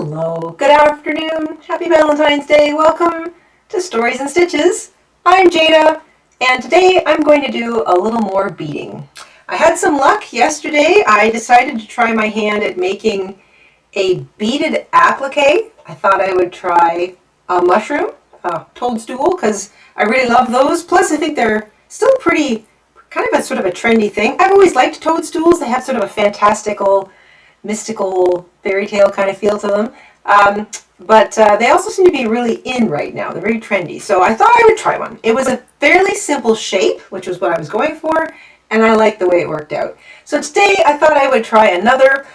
Hello, good afternoon, happy Valentine's Day, welcome to Stories and Stitches. I'm Jada, and today I'm going to do a little more beading. I had some luck yesterday. I decided to try my hand at making a beaded applique. I thought I would try a mushroom, a toadstool, because I really love those. Plus I think they're still pretty, kind of a sort of a trendy thing. I've always liked toadstools. They have sort of a fantastical, mystical fairy tale kind of feel to them. But they also seem to be really in right now. They're very trendy. So I thought I would try one. It was a fairly simple shape, which was what I was going for, and I liked the way it worked out. So today I thought I would try another.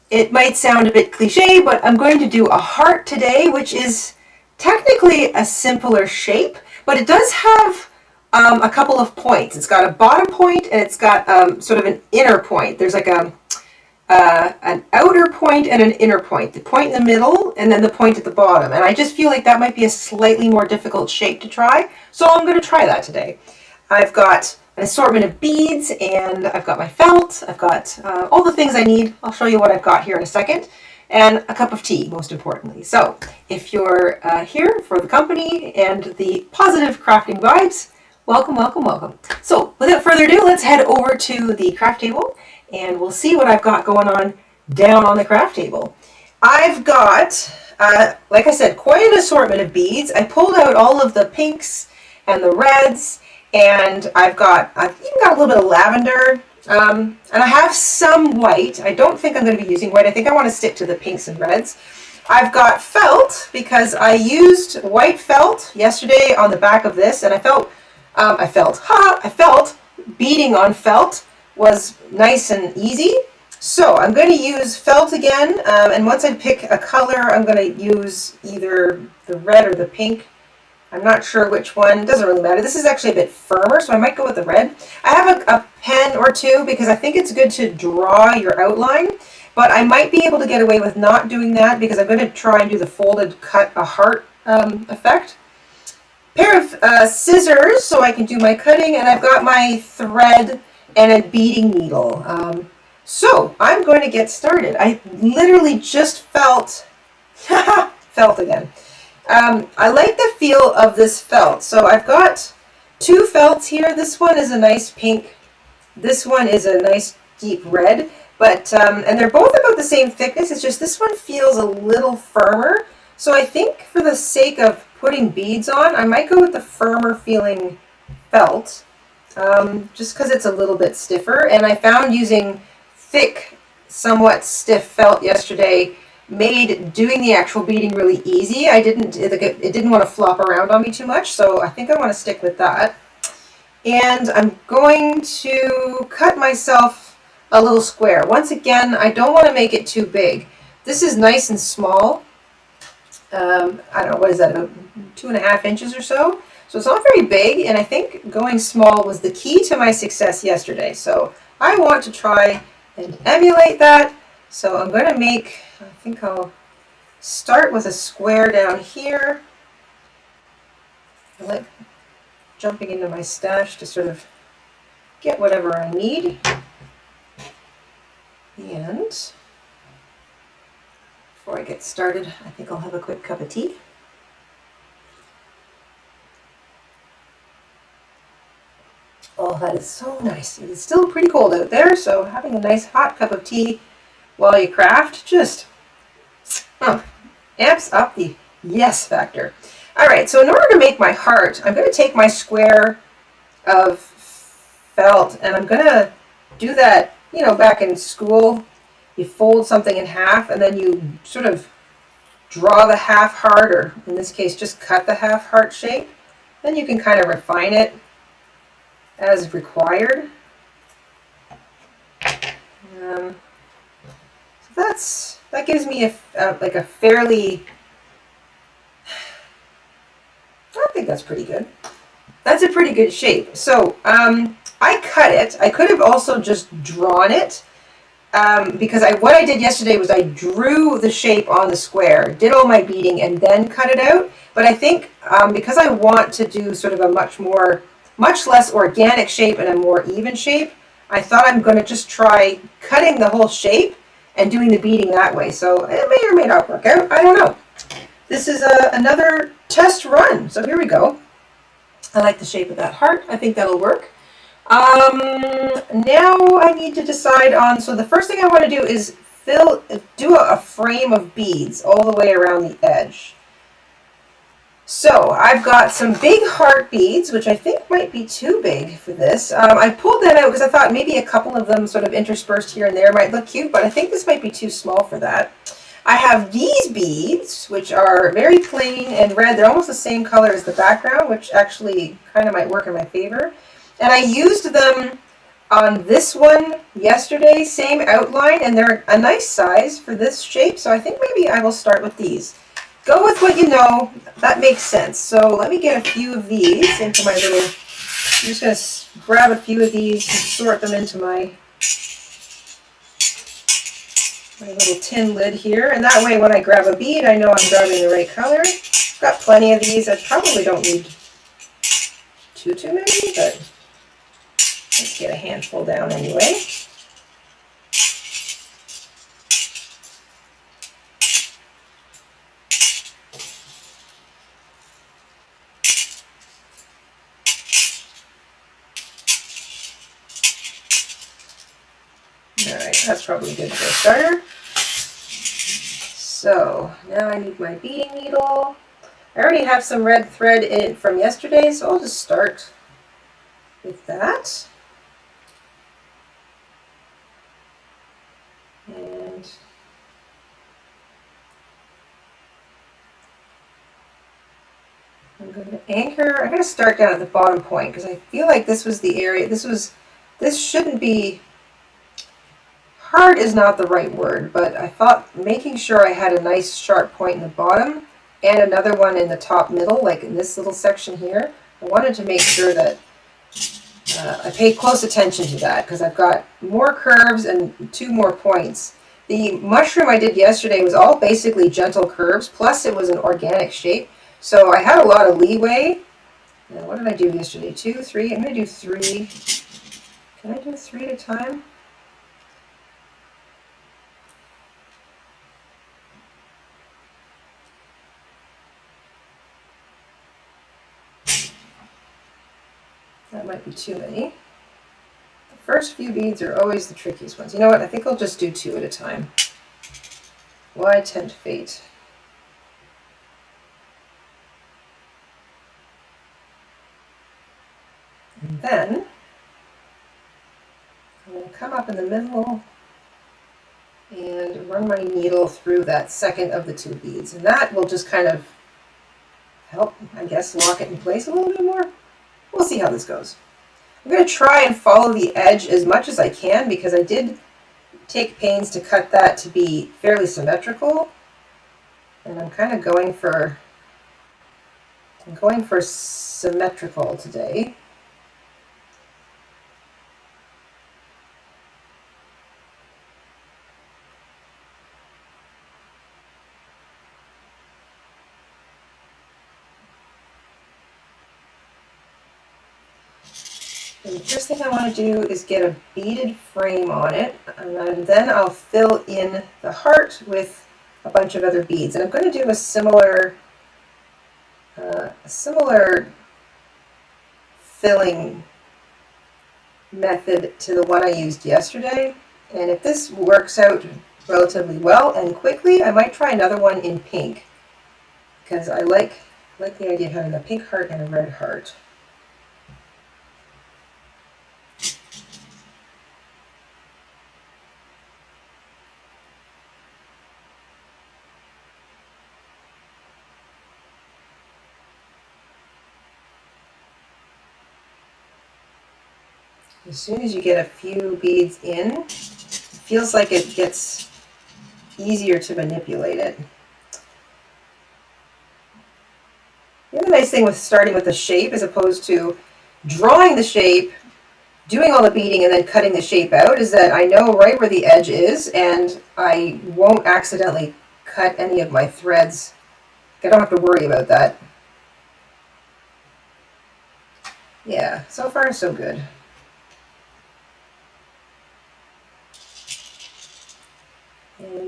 It might sound a bit cliche, but I'm going to do a heart today, which is technically a simpler shape, but it does have a couple of points. It's got a bottom point and it's got sort of an inner point. There's like an outer point and an inner point. The point in the middle and then the point at the bottom. And I just feel like that might be a slightly more difficult shape to try. So I'm going to try that today. I've got an assortment of beads and I've got my felt. I've got all the things I need. I'll show you what I've got here in a second. And a cup of tea, most importantly. So if you're here for the company and the positive crafting vibes, welcome, welcome, welcome. So without further ado, let's head over to the craft table and we'll see what I've got going on down on the craft table. I've got, like I said, quite an assortment of beads. I pulled out all of the pinks and the reds, and I've even got a little bit of lavender, and I have some white. I don't think I'm going to be using white. I think I want to stick to the pinks and reds. I've got felt because I used white felt yesterday on the back of this, and I felt beading on felt was nice and easy. So I'm going to use felt again, and once I pick a color, I'm going to use either the red or the pink. I'm not sure which one. It doesn't really matter. This is actually a bit firmer, so I might go with the red. I have a pen or two because I think it's good to draw your outline, but I might be able to get away with not doing that because I'm going to try and do the folded cut a heart effect. Pair of scissors so I can do my cutting, and I've got my thread and a beading needle. So I'm going to get started. I literally just felt again. I like the feel of this felt. So I've got two felts here. This one is a nice pink. This one is a nice deep red. But and they're both about the same thickness. It's just this one feels a little firmer. So I think for the sake of putting beads on, I might go with the firmer feeling felt. Just because it's a little bit stiffer, and I found using thick, somewhat stiff felt yesterday made doing the actual beading really easy. It didn't want to flop around on me too much, so I think I want to stick with that. And I'm going to cut myself a little square. Once again, I don't want to make it too big. This is nice and small. I don't know, what is that, about 2.5 inches or so? So it's not very big, and I think going small was the key to my success yesterday. So I want to try and emulate that. So I'm going to make, I think I'll start with a square down here. I like jumping into my stash to sort of get whatever I need. And before I get started, I think I'll have a quick cup of tea. Oh, that is so nice. It's still pretty cold out there, so having a nice hot cup of tea while you craft just amps up the yes factor. All right, so in order to make my heart, I'm going to take my square of felt, and I'm going to do that, you know, back in school, you fold something in half, and then you sort of draw the half heart, or in this case, just cut the half heart shape. Then you can kind of refine it as required. So that gives me like a fairly, I think that's pretty good. That's a pretty good shape. So I cut it. I could have also just drawn it because what I did yesterday was I drew the shape on the square, did all my beading, and then cut it out. But I think because I want to do sort of a much less organic shape and a more even shape, I thought I'm going to just try cutting the whole shape and doing the beading that way. So it may or may not work out. I don't know. This is another test run. So here we go. I like the shape of that heart. I think that'll work. Now I need to decide on, so the first thing I want to do is do a frame of beads all the way around the edge. So I've got some big heart beads, which I think might be too big for this. I pulled them out because I thought maybe a couple of them sort of interspersed here and there might look cute, but I think this might be too small for that. I have these beads, which are very plain and red. They're almost the same color as the background, which actually kind of might work in my favor. And I used them on this one yesterday, same outline, and they're a nice size for this shape, so I think maybe I will start with these. Go with what you know, that makes sense. So let me get a few of these into my little, I'm just going to grab a few of these and sort them into my little tin lid here, and that way when I grab a bead, I know I'm grabbing the right color. I've got plenty of these. I probably don't need too many, but let's get a handful down anyway. Alright, that's probably good for a starter. So now I need my beading needle. I already have some red thread in it from yesterday, so I'll just start with that. And I'm going to anchor. I'm going to start down at the bottom point because I feel like this was the area. This shouldn't be, hard is not the right word, but I thought making sure I had a nice sharp point in the bottom and another one in the top middle, like in this little section here. I wanted to make sure that I paid close attention to that because I've got more curves and 2 more points. The mushroom I did yesterday was all basically gentle curves, plus it was an organic shape. So I had a lot of leeway. Now, what did I do yesterday? 2, 3? I'm going to do 3. Can I do 3 at a time? That might be too many. The first few beads are always the trickiest ones. You know what? I think I'll just do 2 at a time. Why tempt fate? And then I'm going to come up in the middle and run my needle through that second of the 2 beads. And that will just kind of help, I guess, lock it in place a little bit more. We'll see how this goes. I'm going to try and follow the edge as much as I can because I did take pains to cut that to be fairly symmetrical. And I'm kind of going for symmetrical today. And the first thing I want to do is get a beaded frame on it, and then I'll fill in the heart with a bunch of other beads. And I'm going to do a similar filling method to the one I used yesterday. And if this works out relatively well and quickly, I might try another one in pink because I like the idea of having a pink heart and a red heart. As soon as you get a few beads in, it feels like it gets easier to manipulate it. The other nice thing with starting with the shape as opposed to drawing the shape, doing all the beading, and then cutting the shape out is that I know right where the edge is and I won't accidentally cut any of my threads. I don't have to worry about that. Yeah, so far so good.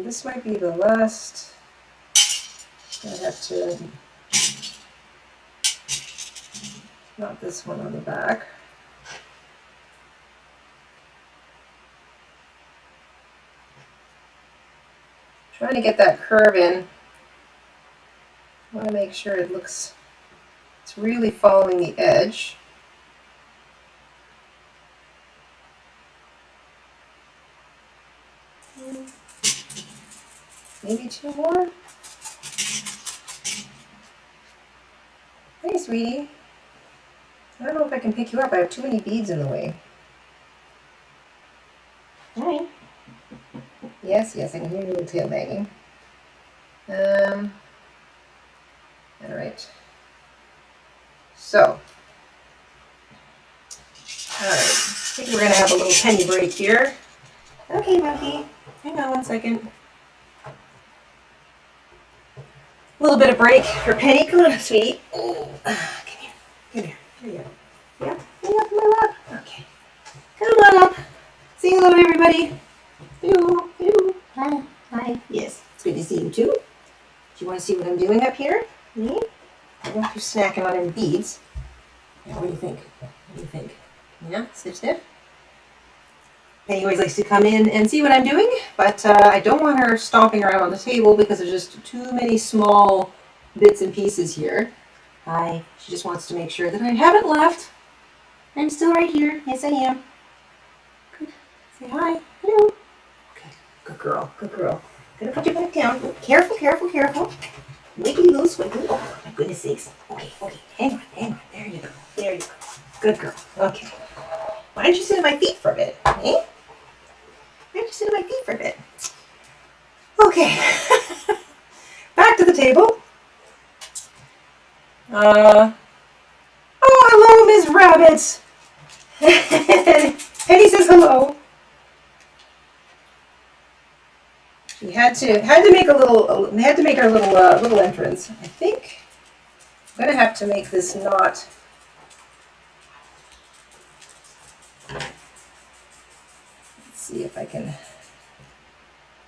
this might be the last. I have to, not this one on the back. Trying to get that curve in. I want to make sure it looks, it's really following the edge. Maybe 2 more. Hey, sweetie. I don't know if I can pick you up. I have too many beads in the way. Hi. Yes, yes, I can hear your little tail banging. All right. So, all right. I think we're gonna have a little penny break here. Okay, monkey. Hang on 1 second. A little bit of break for Penny. Come on, sweetie. Come here. Come here. Here you go. Yeah. Come on, come on up. Okay. Come on up. Say hello to everybody. Hello. Hello. Hi. Hi. Yes. It's good to see you too. Do you want to see what I'm doing up here? Me? I want you snacking on them beads. Yeah, what do you think? What do you think? Yeah, sniff. Penny always likes to come in and see what I'm doing, but I don't want her stomping around on the table because there's just too many small bits and pieces here. Hi. She just wants to make sure that I haven't left. I'm still right here. Yes, I am. Good. Say hi. Hello. Okay. Good girl. Good girl. Gonna put you back down. Careful, careful, careful. Wiggly little squiggly. Oh, my goodness sakes. Okay, okay. Hang on, hang on. There you go. There you go. Good girl. Okay. Why don't you sit at my feet for a bit? Eh? Why don't you sit at my feet for a bit? Okay. Back to the table. Oh, hello, Ms. Rabbit. Penny says hello. She had to make a little. Had to make her little entrance. I think I'm gonna have to make this knot. Let's see if I can.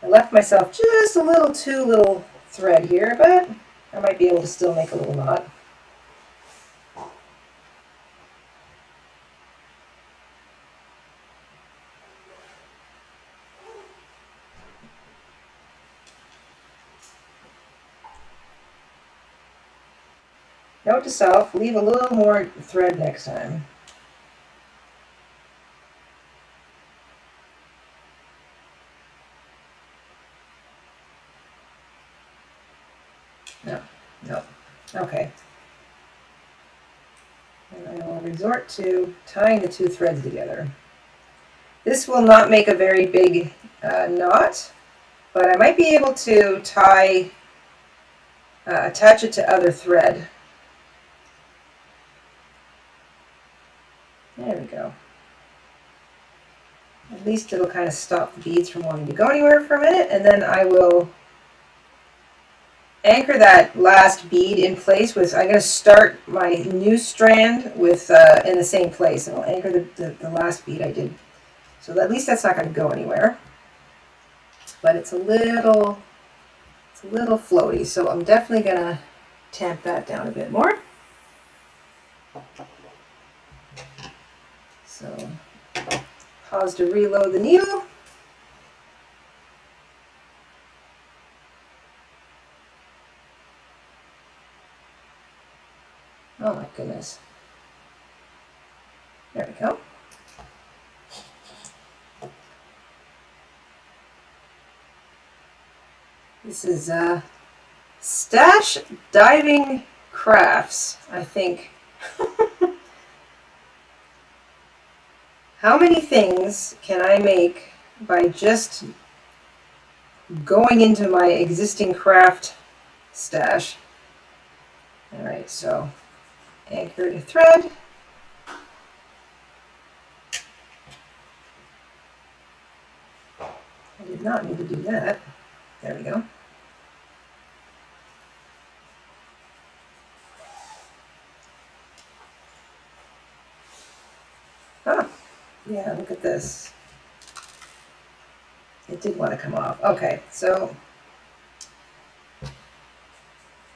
I left myself just a little too little thread here, but I might be able to still make a little knot. Note to self, leave a little more thread next time. No. Okay. And I will resort to tying the 2 threads together. This will not make a very big knot, but I might be able to attach it to other thread. There we go. At least it'll kind of stop the beads from wanting to go anywhere for a minute, and then I will anchor that last bead in place with, I'm going to start my new strand with in the same place, and I'll anchor the last bead I did. So at least that's not going to go anywhere. But it's a little floaty, so I'm definitely going to tamp that down a bit more. So pause to reload the needle. Oh my goodness. There we go. This is Stash Diving Crafts, I think. How many things can I make by just going into my existing craft stash? All right, so anchor to thread. I did not need to do that. There we go. Ah, yeah, look at this. It did want to come off. Okay, so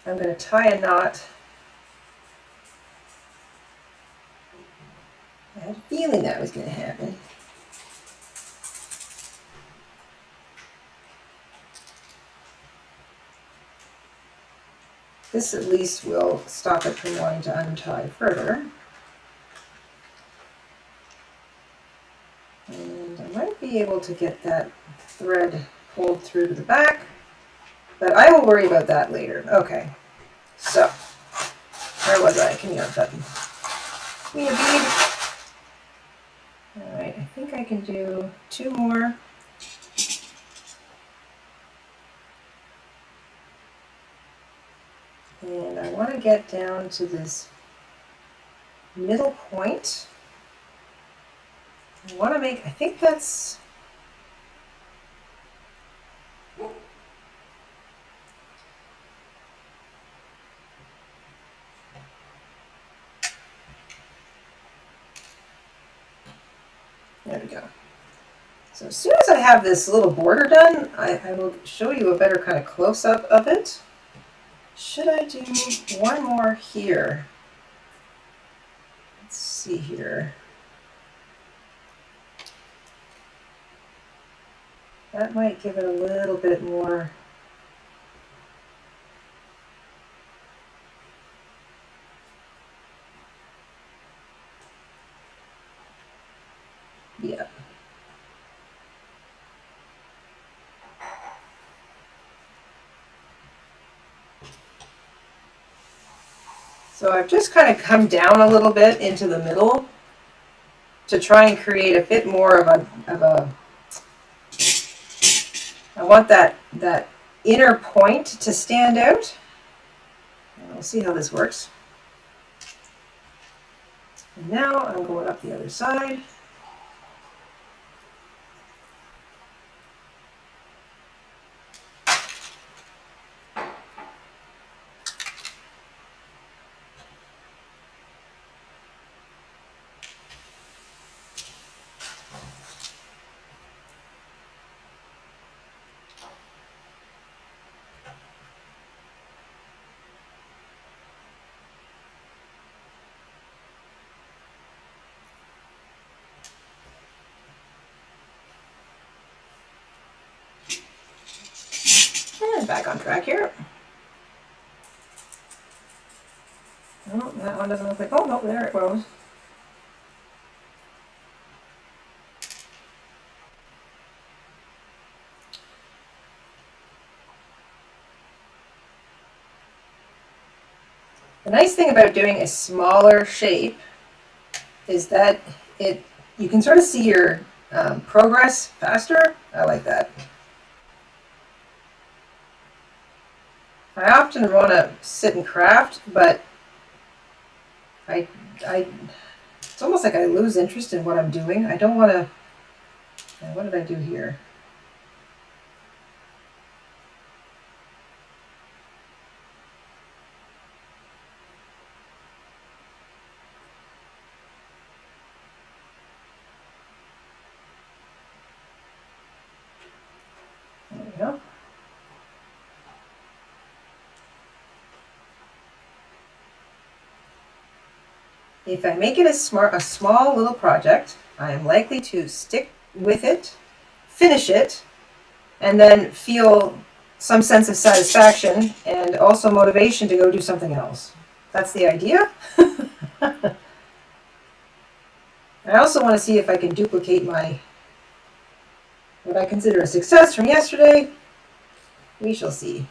I'm going to tie a knot. I had a feeling that was going to happen. This at least will stop it from wanting to untie further. And I might be able to get that thread pulled through to the back, but I will worry about that later. Okay, so where was I? Give me a button. Give me a bead. All right, I think I can do 2 more. And I want to get down to this middle point. I want to make, I think that's, there we go. So as soon as I have this little border done, I will show you a better kind of close-up of it. Should I do one more here? Let's see here. That might give it a little bit more. Yeah. So I've just kind of come down a little bit into the middle to try and create a bit more of a I want that inner point to stand out. And we'll see how this works. And now I'm going up the other side. And back on track here. Oh, that one doesn't look like, oh no, there it goes. The nice thing about doing a smaller shape is that you can sort of see your progress faster. I like that. I often want to sit and craft, but it's almost like I lose interest in what I'm doing. I don't want to. What did I do here? There we go. If I make it a small little project, I am likely to stick with it, finish it, and then feel some sense of satisfaction and also motivation to go do something else. That's the idea. I also want to see if I can duplicate what I consider a success from yesterday. We shall see.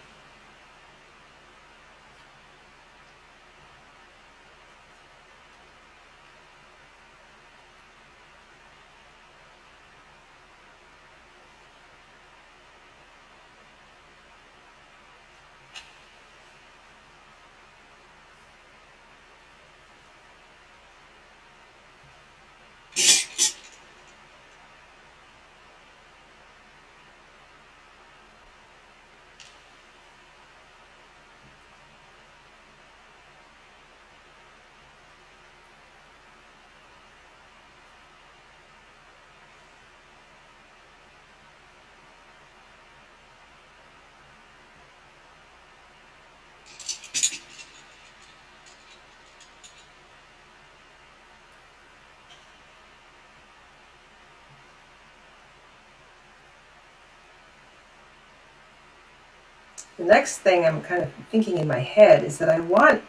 the next thing I'm kind of thinking in my head is that I want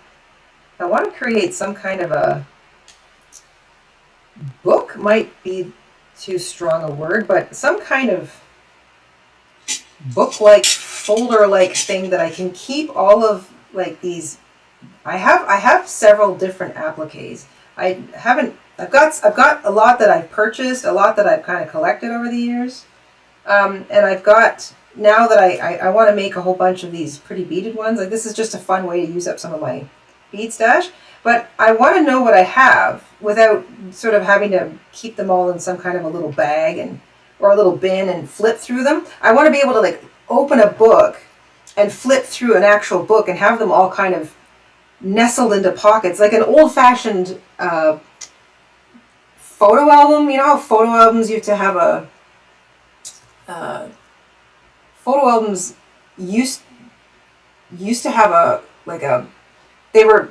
to create some kind of a book, might be too strong a word, but some kind of book-like, folder-like thing that I can keep all of like these. I have several different appliques. I've got a lot that I've purchased, a lot that I've kind of collected over the years, and I've got now that I want to make a whole bunch of these pretty beaded ones. Like this is just a fun way to use up some of my bead stash. But I want to know what I have without sort of having to keep them all in some kind of a little bag or a little bin and flip through them. I want to be able to like open a book and flip through an actual book and have them all kind of nestled into pockets, like an old-fashioned photo album. You know how photo albums used to have photo albums used to have they were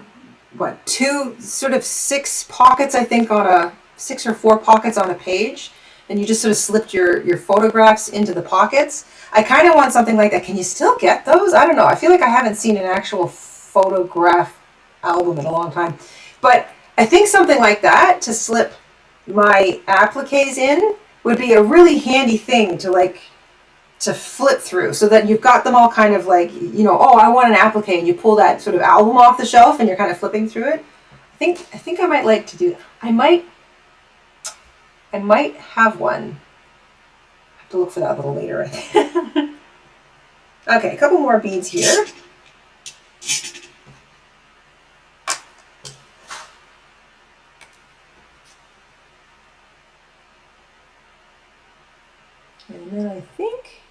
what, two sort of 6 pockets, I think, on a 6 or 4 pockets on a page, and you just sort of slipped your photographs into the pockets. I kind of want something like that. Can you still get those? I don't know. I feel like I haven't seen an actual photograph album in a long time, but I think something like that to slip my appliques in would be a really handy thing to flip through, so that you've got them all kind of like, you know, oh, I want an applique, and you pull that sort of album off the shelf and you're kind of flipping through it. I think I might like to do that. I might have one. I have to look for that a little later, I think. Okay, a couple more beads here. And then I think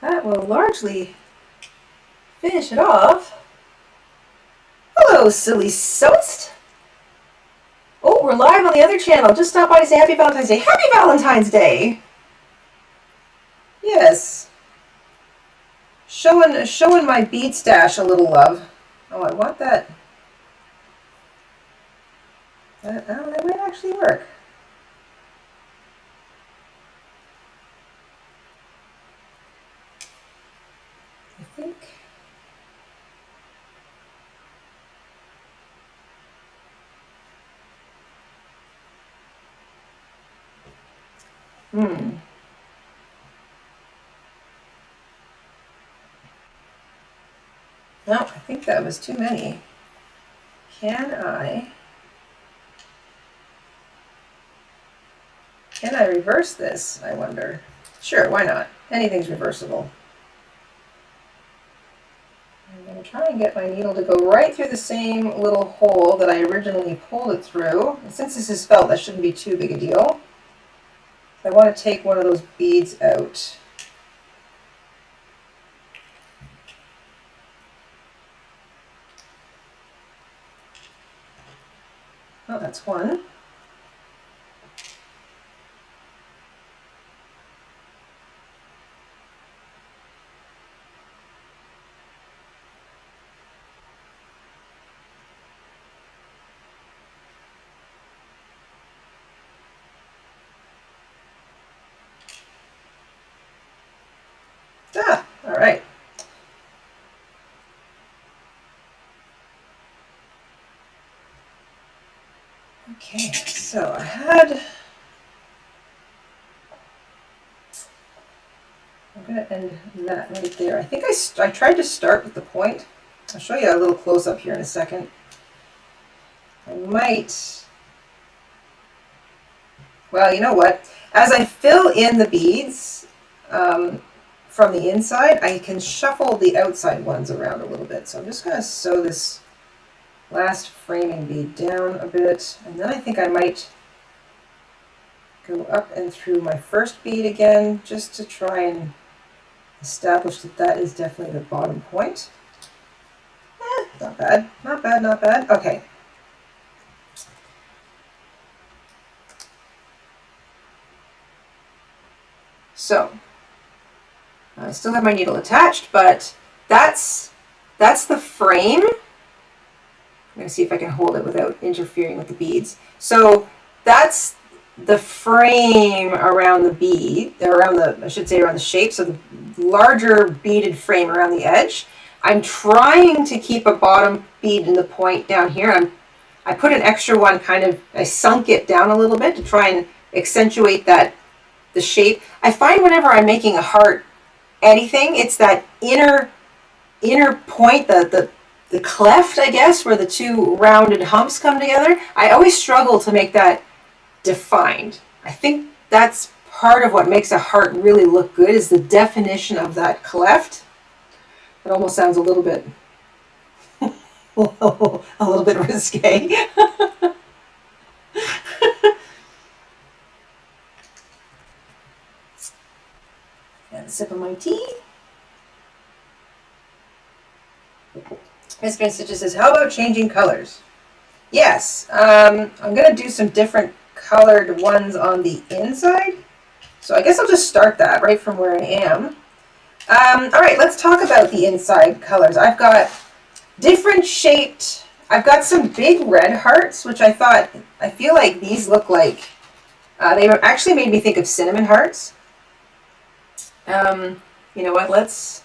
that will largely finish it off. Hello, silly soast. Oh, we're live on the other channel. Just stop by to say Happy Valentine's Day. Happy Valentine's Day! Yes. Showing my bead stash a little love. Oh, I want that. That might actually work. I think. No, I think that was too many. Can I reverse this, I wonder? Sure, why not? Anything's reversible. I'm going to try and get my needle to go right through the same little hole that I originally pulled it through. And since this is felt, that shouldn't be too big a deal. I want to take one of those beads out. Oh, that's one. Ah, all right. Okay, so I had. I'm going to end that right there. I think I tried to start with the point. I'll show you a little close up here in a second. I might. Well, you know what? As I fill in the beads from the inside, I can shuffle the outside ones around a little bit. So I'm just going to sew this last framing bead down a bit, and then I think I might go up and through my first bead again, just to try and establish that that is definitely the bottom point. Not bad, not bad, not bad. Okay. So I still have my needle attached, but that's the frame. I'm going to see if I can hold it without interfering with the beads. So that's the frame around the bead, or around the, I should say around the shape. So larger beaded frame around the edge. I'm trying to keep a bottom bead in the point down here. I put an extra one I sunk it down a little bit to try and accentuate the shape. I find whenever I'm making a heart anything, it's that inner point, the cleft, I guess, where the two rounded humps come together. I always struggle to make that defined. I think that's part of what makes a heart really look good, is the definition of that cleft. It almost sounds a little bit risque. And a sip of my tea. Mr. InStitches says, how about changing colors? Yes, I'm going to do some different colored ones on the inside. So I guess I'll just start that right from where I am. All right, let's talk about the inside colors. I've got different shaped, I've got some big red hearts, which I feel like these look like, they actually made me think of cinnamon hearts. You know what, let's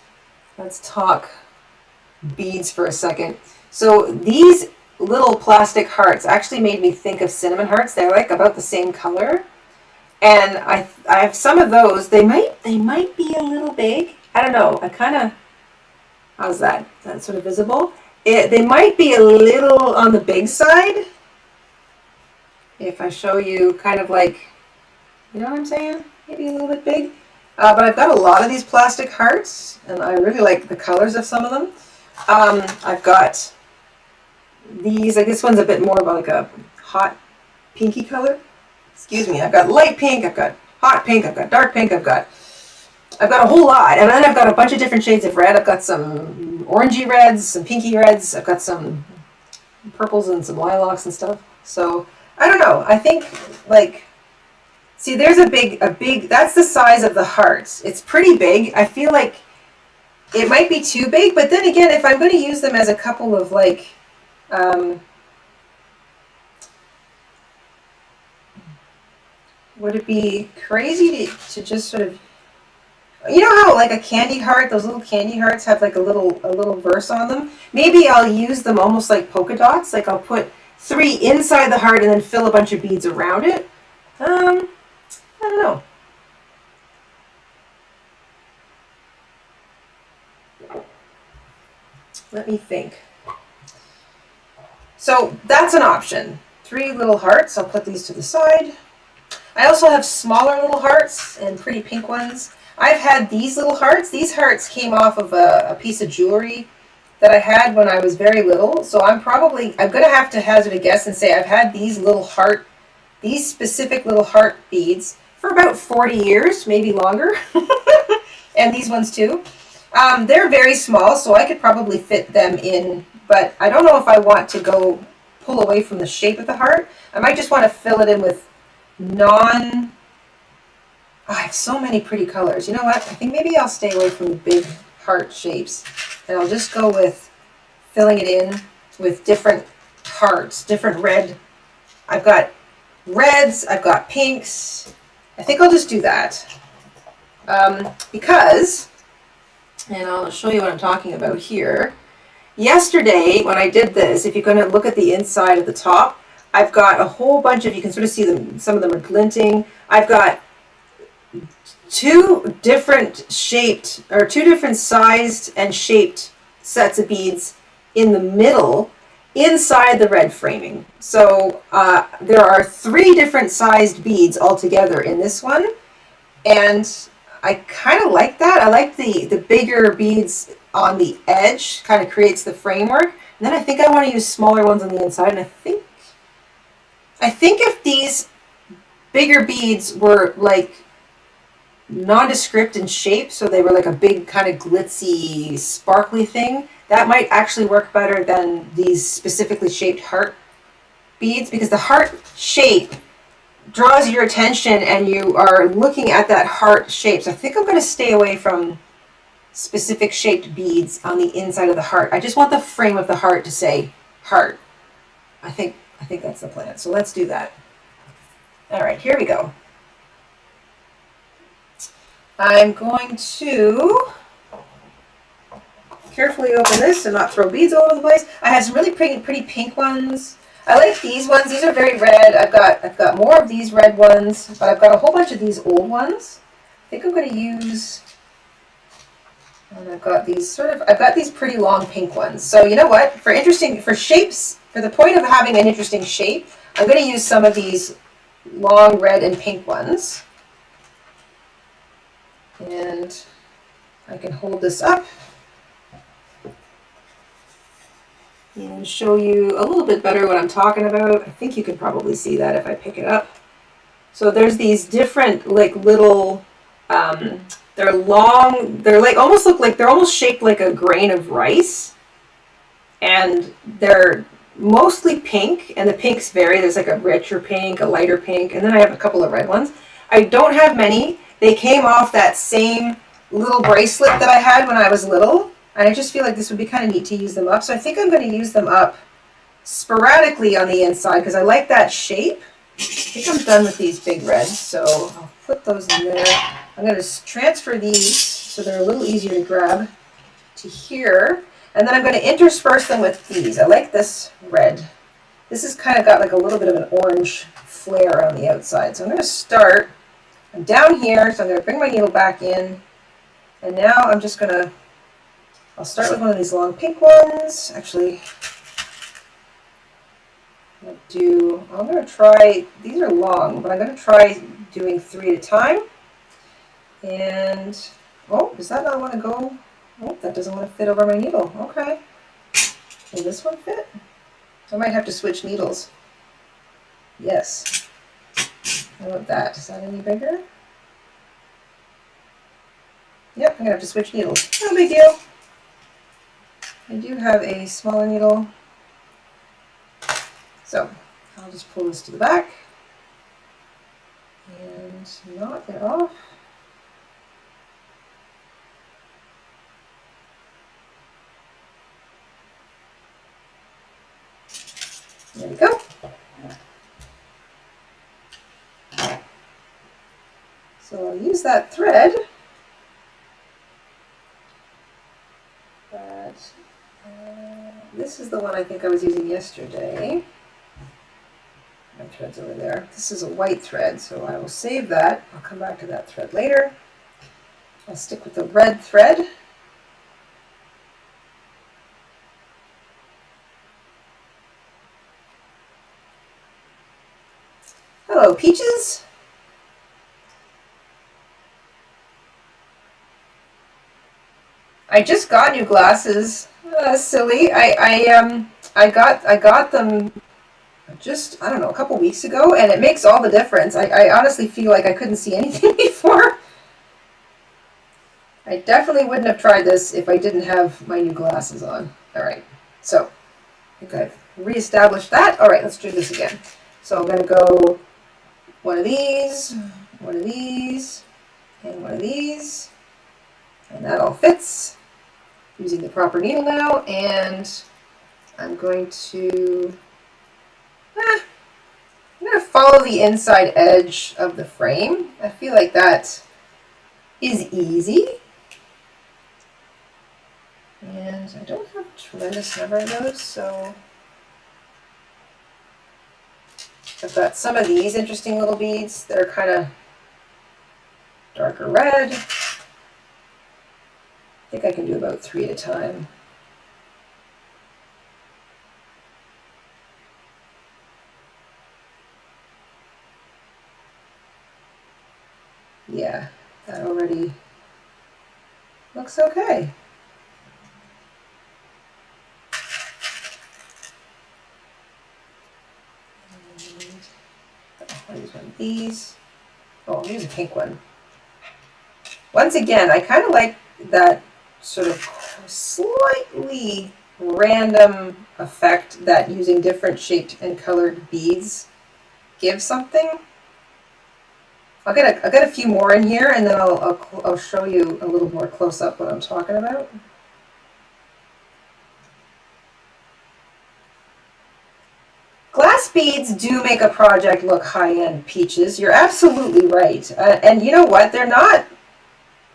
talk beads for a second. So these little plastic hearts actually made me think of cinnamon hearts. They're like about the same color. And I have some of those. They might be a little big. I don't know. How's that? Is that sort of visible? They might be a little on the big side. If I show you kind of like, you know what I'm saying? Maybe a little bit big. But I've got a lot of these plastic hearts, and I really like the colors of some of them. I've got these, like this one's a bit more of like a hot pinky color. Excuse me, I've got light pink, I've got hot pink, I've got dark pink, I've got a whole lot. And then I've got a bunch of different shades of red. I've got some orangey reds, some pinky reds, I've got some purples and some lilacs and stuff. So, I don't know, I think like, see there's a big, that's the size of the hearts. It's pretty big. I feel like it might be too big, but then again, if I'm going to use them as a couple of like, would it be crazy to just sort of, you know how like a candy heart, those little candy hearts have like a little verse on them? Maybe I'll use them almost like polka dots. Like I'll put 3 inside the heart and then fill a bunch of beads around it. I don't know. Let me think. So that's an option. 3 little hearts. I'll put these to the side. I also have smaller little hearts and pretty pink ones. I've had these little hearts. These hearts came off of a piece of jewelry that I had when I was very little. So I'm going to have to hazard a guess and say I've had these specific little heart beads for about 40 years, maybe longer. And these ones too. They're very small, so I could probably fit them in, but I don't know if I want to go pull away from the shape of the heart. I might just want to fill it in with I have so many pretty colors. You know what? I think maybe I'll stay away from the big heart shapes, and I'll just go with filling it in with different hearts, different red. I've got reds, I've got pinks. I think I'll just do that. Because, and I'll show you what I'm talking about here. Yesterday, when I did this, if you're going to look at the inside of the top, I've got a whole bunch of, you can sort of see them, some of them are glinting. I've got 2 different sized and shaped sets of beads in the middle inside the red framing. So there are 3 different sized beads altogether in this one, and I kind of like that. I like the bigger beads on the edge, kind of creates the framework. And then I think I want to use smaller ones on the inside, and I think if these bigger beads were like nondescript in shape, so they were like a big kind of glitzy, sparkly thing, that might actually work better than these specifically shaped heart beads, because the heart shape draws your attention and you are looking at that heart shape. So I think I'm going to stay away from specific shaped beads on the inside of the heart. I just want the frame of the heart to say heart. I think that's the plan. So let's do that. All right, here we go. I'm going to carefully open this and not throw beads all over the place. I have some really pretty pink ones. I like these ones. These are very red. I've got more of these red ones, but I've got a whole bunch of these old ones. I think I'm going to use, and I've got these pretty long pink ones. So you know what? For shapes, for the point of having an interesting shape, I'm going to use some of these long red and pink ones. And I can hold this up and show you a little bit better what I'm talking about. I think you can probably see that if I pick it up. So there's these different like little, they're long, they're like almost look like, they're almost shaped like a grain of rice. And they're mostly pink, and the pinks vary. There's like a richer pink, a lighter pink, and then I have a couple of red ones. I don't have many. They came off that same little bracelet that I had when I was little, and I just feel like this would be kind of neat to use them up. So I think I'm going to use them up sporadically on the inside because I like that shape. I think I'm done with these big reds, so I'll put those in there. I'm going to transfer these so they're a little easier to grab to here, and then I'm going to intersperse them with these. I like this red. This has kind of got like a little bit of an orange flare on the outside. So I'm going to start, I'm down here, so I'm going to bring my needle back in, and now I'm just going to, I'll start with one of these long pink ones. Actually, I'm going to try, these are long, but I'm going to try doing 3 at a time. And, oh, does that not want to go? Oh, that doesn't want to fit over my needle. Okay. Will this one fit? I might have to switch needles. Yes. How about that? Is that any bigger? Yep, I'm going to have to switch needles. No big deal. I do have a smaller needle. So I'll just pull this to the back and knock it off. There we go. So I'll use that thread, but this is the one I think I was using yesterday. My thread's over there. This is a white thread, so I will save that. I'll come back to that thread later. I'll stick with the red thread. Hello, Peaches. I just got new glasses. Silly. I got them just, I don't know, a couple weeks ago, and it makes all the difference. I honestly feel like I couldn't see anything before. I definitely wouldn't have tried this if I didn't have my new glasses on. All right, so I think I've reestablished that. All right, let's do this again. So I'm going to go one of these, and one of these, and that all fits using the proper needle now, and I'm going to follow the inside edge of the frame. I feel like that is easy. And I don't have a tremendous number of those, so I've got some of these interesting little beads that are kind of darker red. I think I can do about 3 at a time. Yeah, that already looks okay. I'll use one of these. Oh, here's a pink one. Once again, I kind of like that sort of slightly random effect that using different shaped and colored beads gives something. I'll get a few more in here, and then I'll show you a little more close up what I'm talking about. Glass beads do make a project look high-end, Peaches. You're absolutely right. And you know what? They're not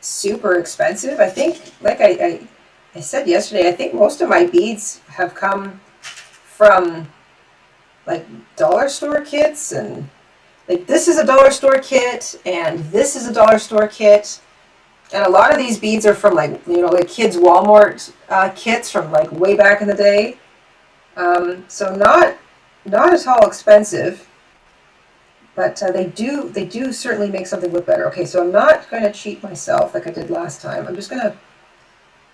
super expensive. I think, like I said yesterday, I think most of my beads have come from like dollar store kits, and like this is a dollar store kit and this is a dollar store kit. And a lot of these beads are from like, you know, like kids Walmart kits from like way back in the day. So not at all expensive, but they do certainly make something look better. Okay, so I'm not going to cheat myself like I did last time. I'm just going to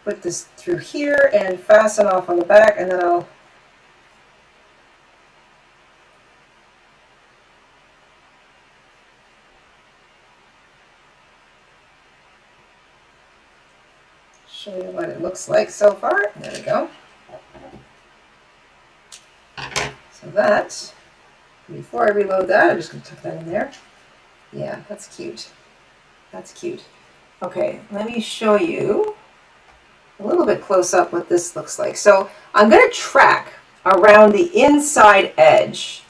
put this through here and fasten off on the back, and then I'll show you what it looks like so far. There we go. So that, before I reload that, I'm just going to tuck that in there. Yeah, that's cute. That's cute. Okay, let me show you a little bit close up what this looks like. So I'm going to track around the inside edge.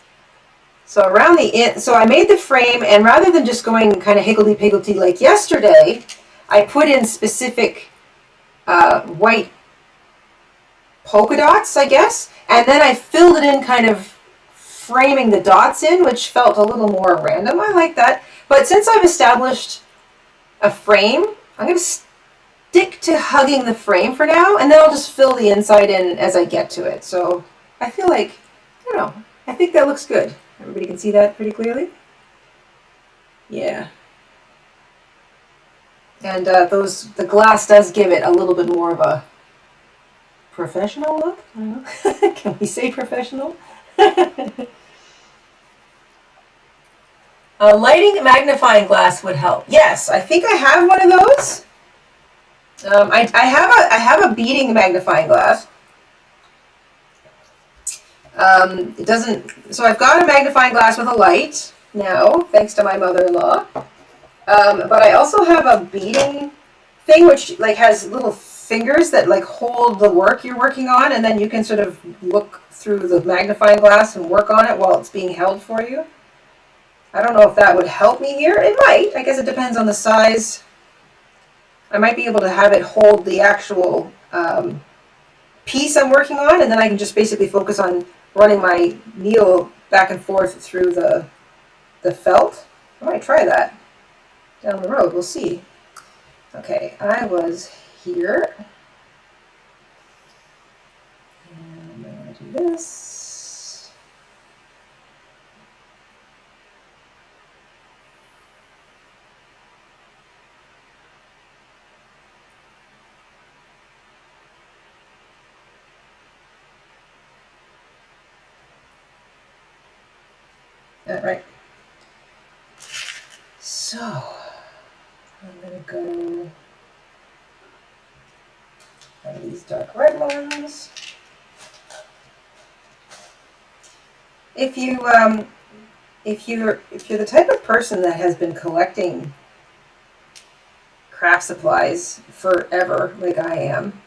So around so I made the frame, and rather than just going kind of higgledy-piggledy like yesterday, I put in specific white polka dots, I guess, and then I filled it in, kind of framing the dots in, which felt a little more random. I like that. But since I've established a frame, I'm going to stick to hugging the frame for now, and then I'll just fill the inside in as I get to it. So I feel like, I don't know, I think that looks good. Everybody can see that pretty clearly? Yeah. And the glass does give it a little bit more of a professional look. I don't know. Can we say professional? A lighting magnifying glass would help. Yes, I think I have one of those. I have a beading magnifying glass. It doesn't. So I've got a magnifying glass with a light now, thanks to my mother-in-law. But I also have a beading thing, which like has little fingers that like hold the work you're working on, and then you can sort of look through the magnifying glass and work on it while it's being held for you. I don't know if that would help me here. It might. I guess it depends on the size. I might be able to have it hold the actual piece I'm working on, and then I can just basically focus on running my needle back and forth through the felt. I might try that down the road. We'll see. Okay, I was here. And I'm going to do this. All right. So I'm going to go on these dark red ones. If you're the type of person that has been collecting craft supplies forever, like I am,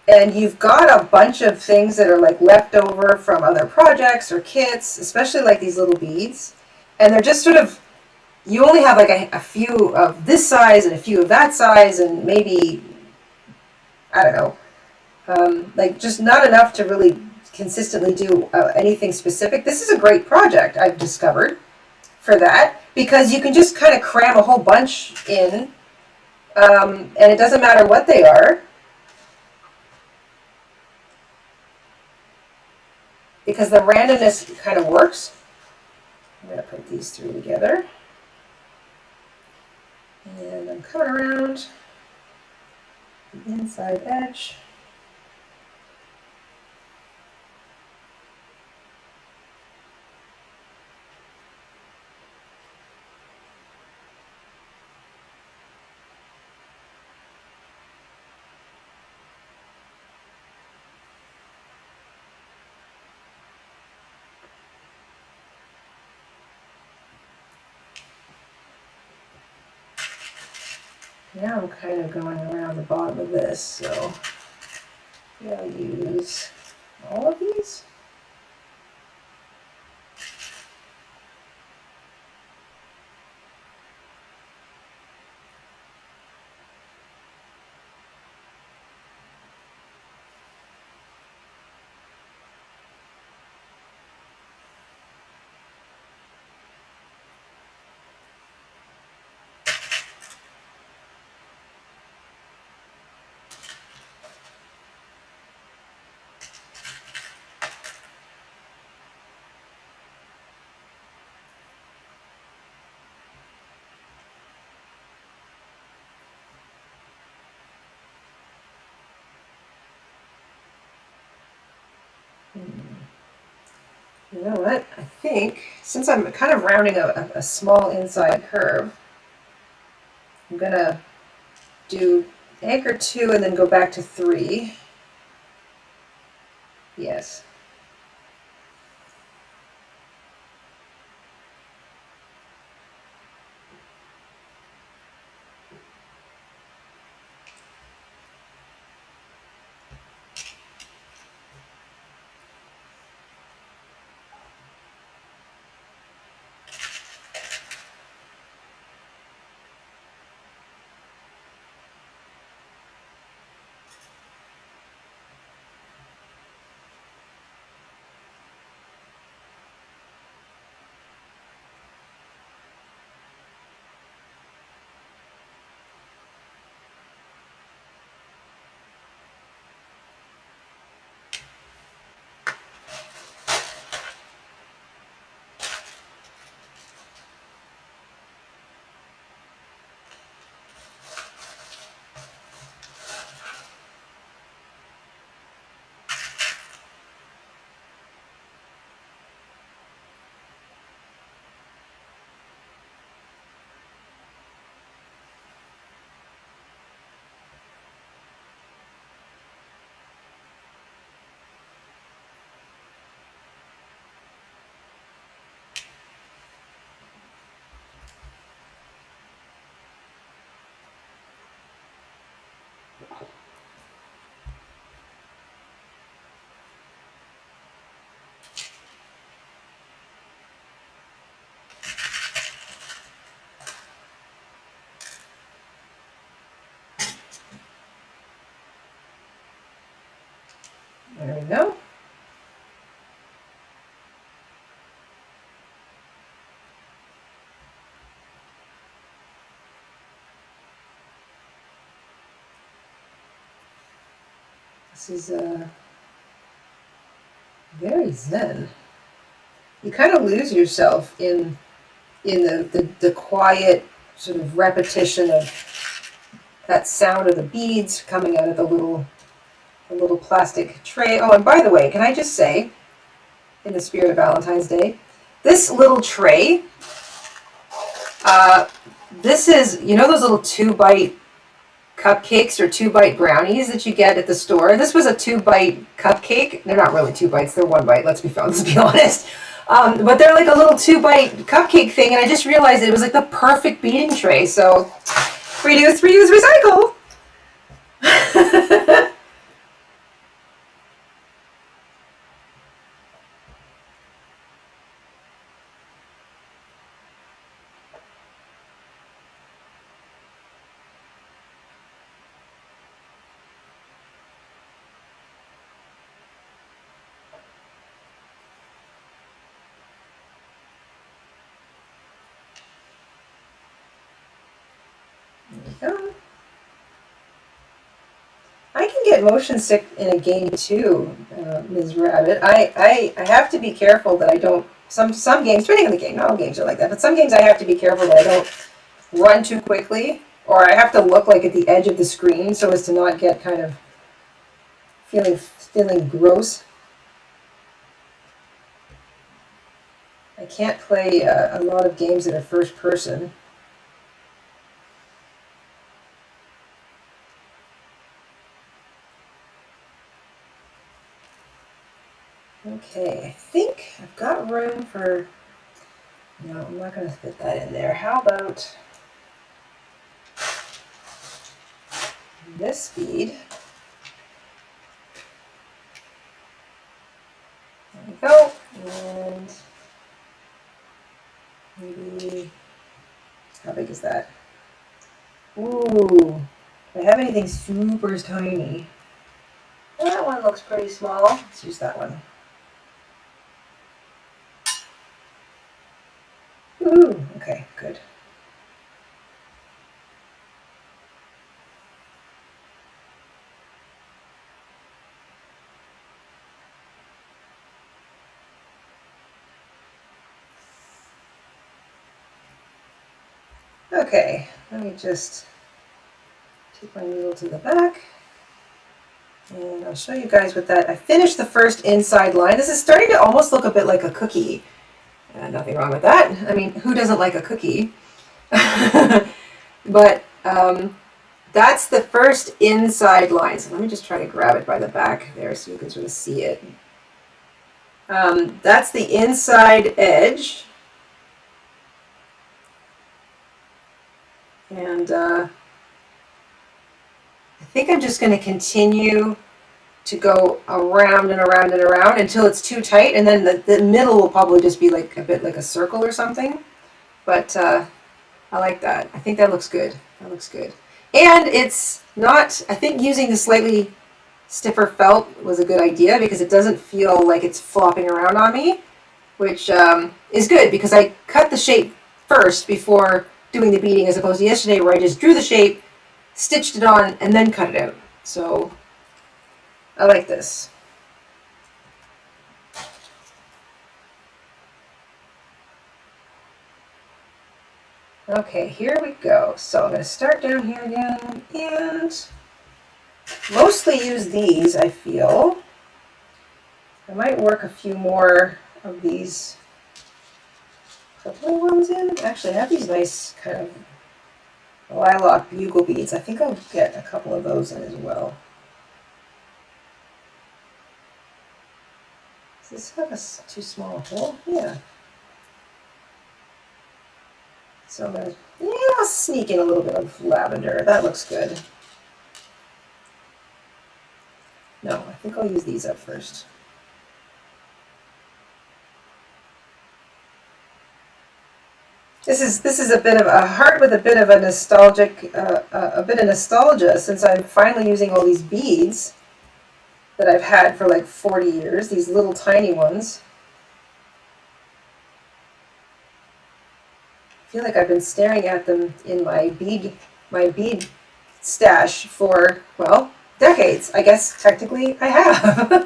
and you've got a bunch of things that are like left over from other projects or kits, especially like these little beads, and they're just sort of, you only have like a few of this size and a few of that size, and maybe, I don't know, like just not enough to really consistently do anything specific. This is a great project, I've discovered, for that, because you can just kind of cram a whole bunch in, and it doesn't matter what they are, because the randomness kind of works. I'm going to put these three together, and I'm coming around the inside edge. Now I'm kind of going around the bottom of this, so I'll use all of these. You know what? I think since I'm kind of rounding a small inside curve, I'm gonna do anchor 2 and then go back to 3. Yes. There we go. This is very zen. You kind of lose yourself in the quiet sort of repetition of that sound of the beads coming out of the little plastic tray. Oh, and by the way, can I just say, in the spirit of Valentine's Day, this little tray, this is, you know those little 2-bite cupcakes or 2-bite brownies that you get at the store? This was a 2-bite cupcake. They're not really 2 bites, they're 1 bite, let's be honest. But they're like a little 2-bite cupcake thing, and I just realized it was like the perfect beading tray. So, reduce, reuse, recycle. Go. I can get motion sick in a game too, Ms. Rabbit. I have to be careful that I don't, some games, depending on the game, not all games are like that, but some games I have to be careful that I don't run too quickly, or I have to look like at the edge of the screen so as to not get kind of feeling gross. I can't play a lot of games that are first person. Okay, I think I've got room for, no, I'm not going to fit that in there. How about this bead? There we go. And maybe, how big is that? Ooh, do I have anything super tiny? Well, that one looks pretty small. Let's use that one. Ooh, okay, good. Okay, let me just take my needle to the back. And I'll show you guys with that. I finished the first inside line. This is starting to almost look a bit like a cookie. Nothing wrong with that. I mean, who doesn't like a cookie? But that's the first inside line. So let me just try to grab it by the back there so you can sort of see it. That's the inside edge. And I think I'm just going to continue to go around and around and around until it's too tight, and then the middle will probably just be like a bit like a circle or something. But I like that. I think that looks good. That looks good. And it's not, I think using the slightly stiffer felt was a good idea because it doesn't feel like it's flopping around on me, which is good because I cut the shape first before doing the beading, as opposed to yesterday where I just drew the shape, stitched it on, and then cut it out. So I like this. Okay, here we go. So I'm going to start down here again and mostly use these, I feel. I might work a few more of these purple ones in. Actually, I have these nice kind of lilac bugle beads. I think I'll get a couple of those in as well. Does this have a too small a hole? Yeah. So I'm going to I'll sneak in a little bit of lavender. That looks good. No, I think I'll use these up first. This is a bit of a heart with a bit of a nostalgic, a bit of nostalgia, since I'm finally using all these beads that I've had for like 40 years, these little tiny ones. I feel like I've been staring at them in my bead stash for, well, decades. I guess technically I have.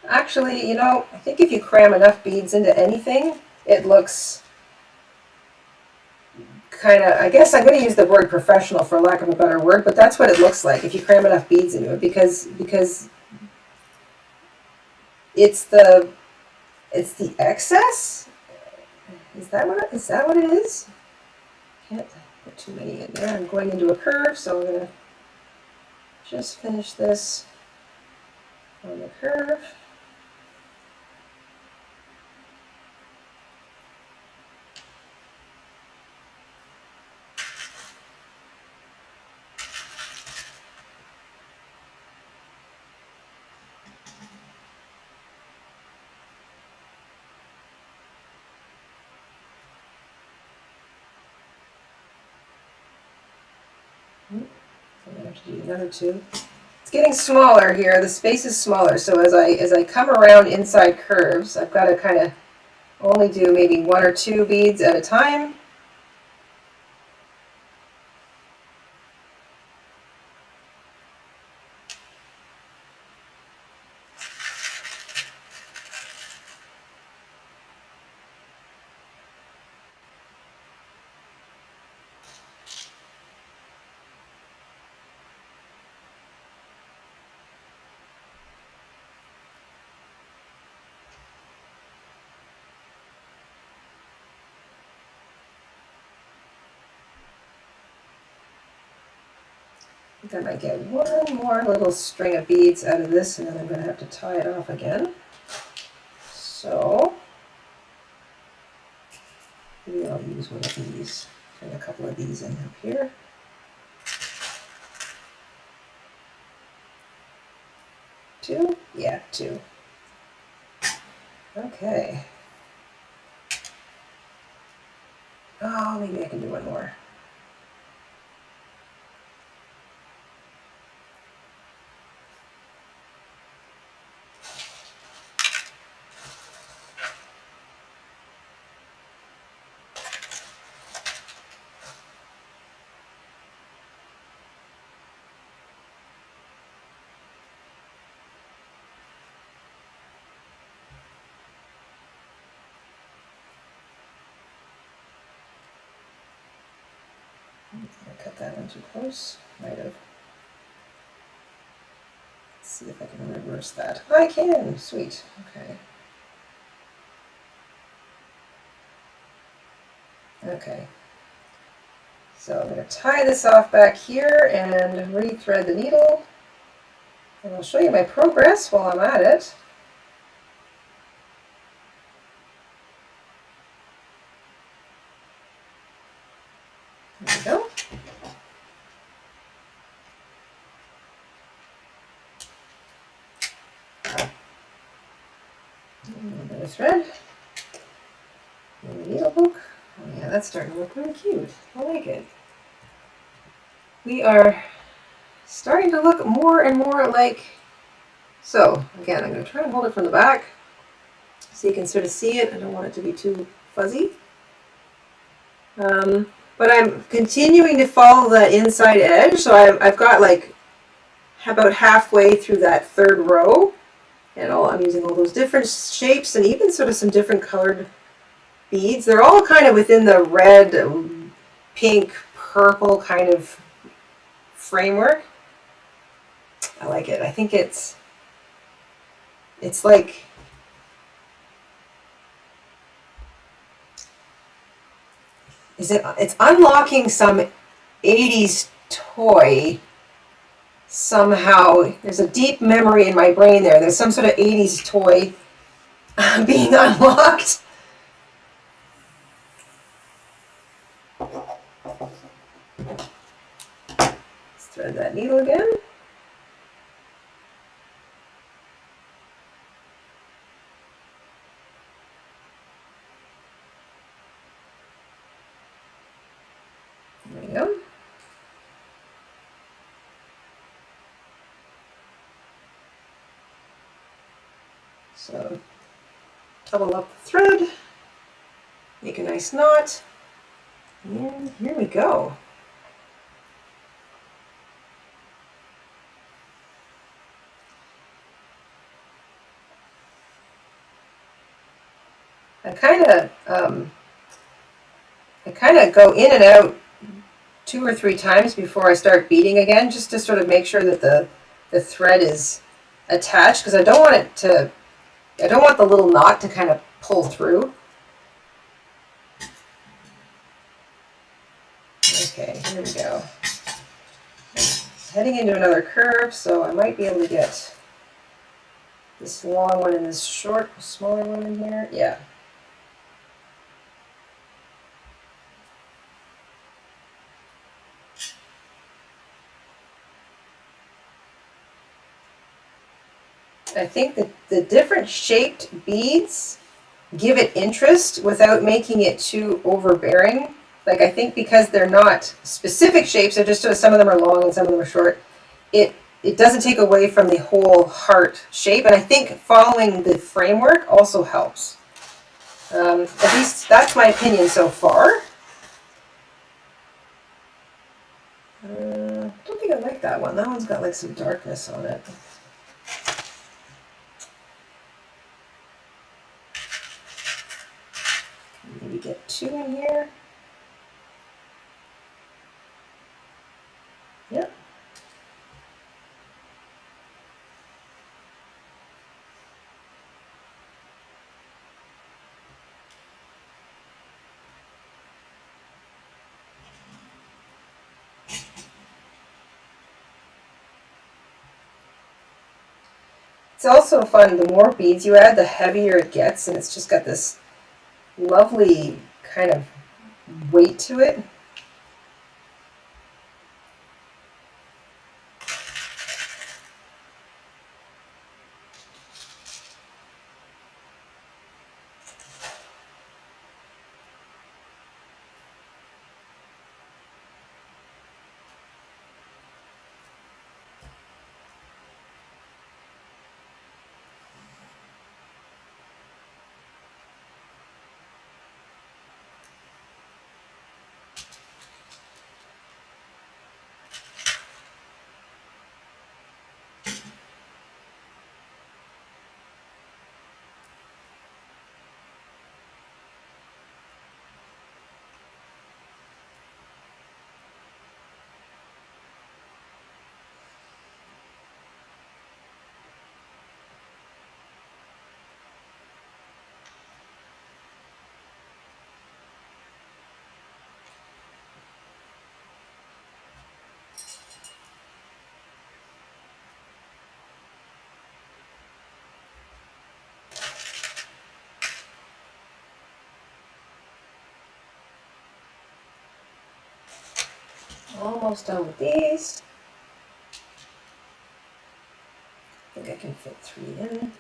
Actually, you know, I think if you cram enough beads into anything, it looks kind of, I guess I'm going to use the word professional for lack of a better word, but that's what it looks like if you cram enough beads into it, because it's the excess. Is that what it is? Can't put too many in there. I'm going into a curve, so I'm going to just finish this on the curve. I'm going to have to do another two. It's getting smaller here. The space is smaller, so as I come around inside curves, I've got to kind of only do maybe one or two beads at a time. I think I might get one more little string of beads out of this, and then I'm going to have to tie it off again. So maybe I'll use one of these. Bring a couple of these in up here. Two? Yeah, two. Okay. Oh, maybe I can do one more. I cut that one too close. Might have. Let's see if I can reverse that. I can. Sweet. Okay. Okay. So I'm going to tie this off back here and re-thread the needle. And I'll show you my progress while I'm at it. There we go. A little bit of thread. And the needle hook. Oh yeah, that's starting to look really cute. I like it. We are starting to look more and more like. So again, I'm going to try and hold it from the back so you can sort of see it. I don't want it to be too fuzzy. But I'm continuing to follow the inside edge, so I've got like about halfway through that third row, and I'm using all those different shapes and even sort of some different colored beads. They're all kind of within the red, pink, purple kind of framework. I like it. I think it's like it's unlocking some 80s toy somehow. There's a deep memory in my brain there. There's some sort of 80s toy being unlocked. Let's thread that needle again. There we go. So double up the thread, make a nice knot, and here we go. I kind of go in and out 2 or 3 times before I start beading again, just to sort of make sure that the thread is attached, because I don't want the little knot to kind of pull through. Okay, here we go. Heading into another curve, so I might be able to get this long one and this short, smaller one in here. Yeah. I think that the different shaped beads give it interest without making it too overbearing. Like, I think because they're not specific shapes, they're just some of them are long and some of them are short, it doesn't take away from the whole heart shape. And I think following the framework also helps. At least that's my opinion so far. I don't think I like that one. That one's got like some darkness on it. Maybe get 2 in here. Yep. It's also fun, the more beads you add, the heavier it gets, and it's just got this lovely kind of weight to it. Almost done with these. I think I can fit 3 in.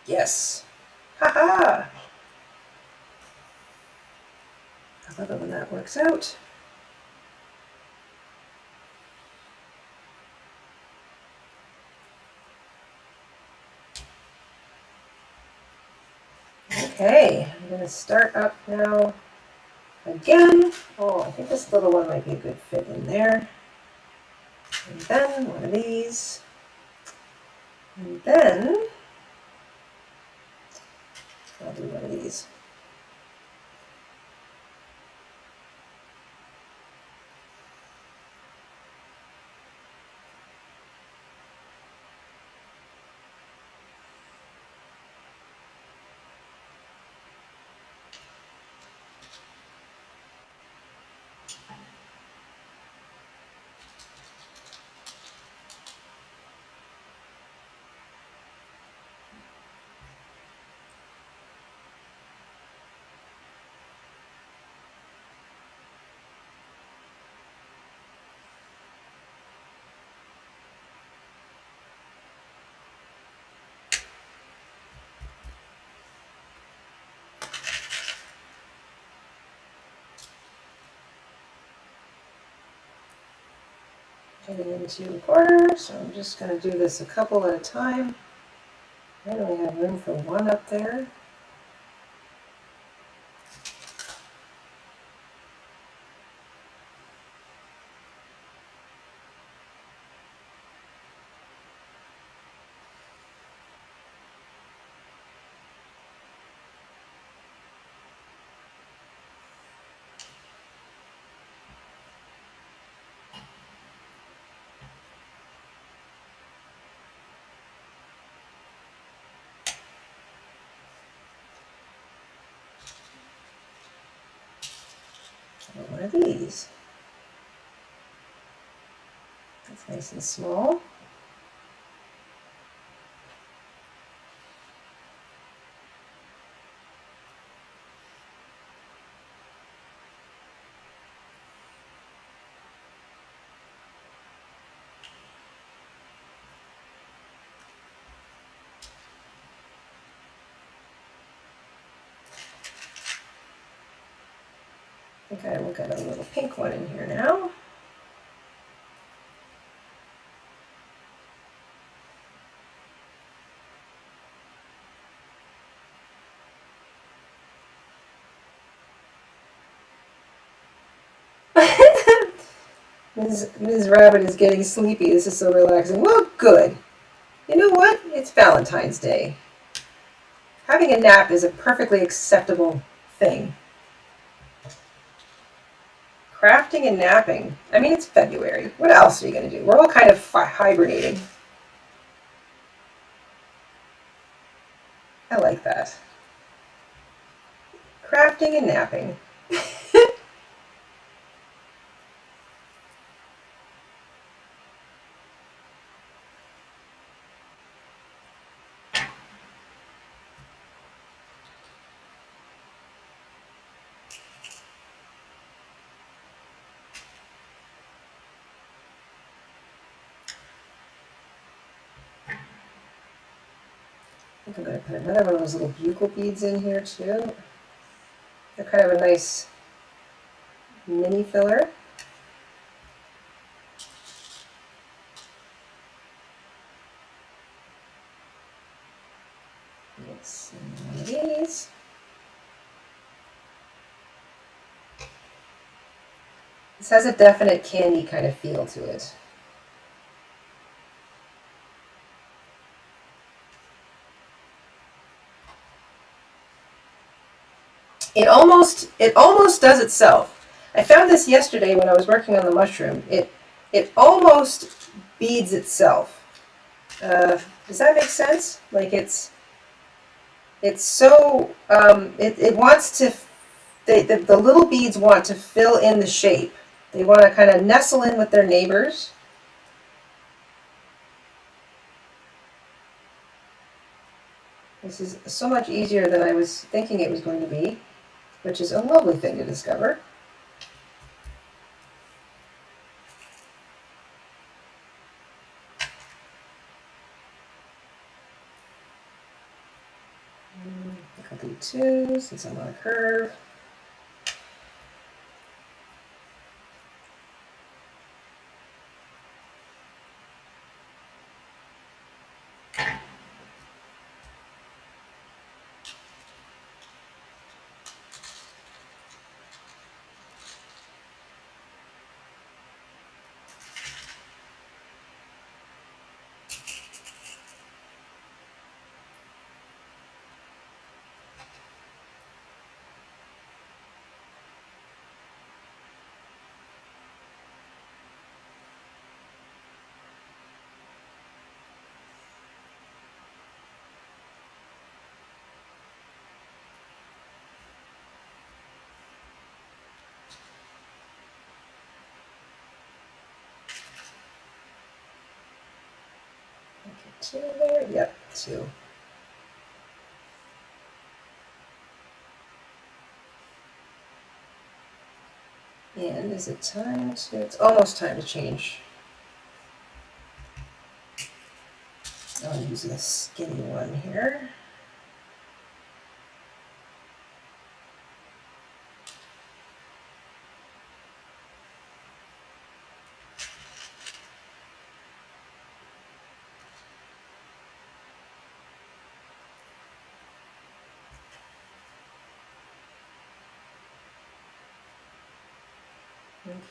Yes. Haha! I love it when that works out. Okay, I'm going to start up now again. Oh, I think this little one might be a good fit in there. And then one of these. And then I'll do one of these. Get it into a quarter, so I'm just going to do this a couple at a time. I only have room for one up there. One of these. That's nice and small. Okay, we'll get a little pink one in here now. Ms. Rabbit is getting sleepy. This is so relaxing. Well, good. You know what? It's Valentine's Day. Having a nap is a perfectly acceptable thing. Crafting and napping. I mean, it's February. What else are you going to do? We're all kind of hibernating. I like that. Crafting and napping. I think I'm going to put another one of those little bugle beads in here too. They're kind of a nice mini filler. Let's see one of these. This has a definite candy kind of feel to it. It almost does itself. I found this yesterday when I was working on the mushroom. It almost beads itself. Does that make sense? Like it's so it wants to. The little beads want to fill in the shape. They want to kind of nestle in with their neighbors. This is so much easier than I was thinking it was going to be, which is a lovely thing to discover. I'll do two since I'm on a curve. Two there? Yep, two. And is it time to, it's almost time to change. I'll use this skinny one here.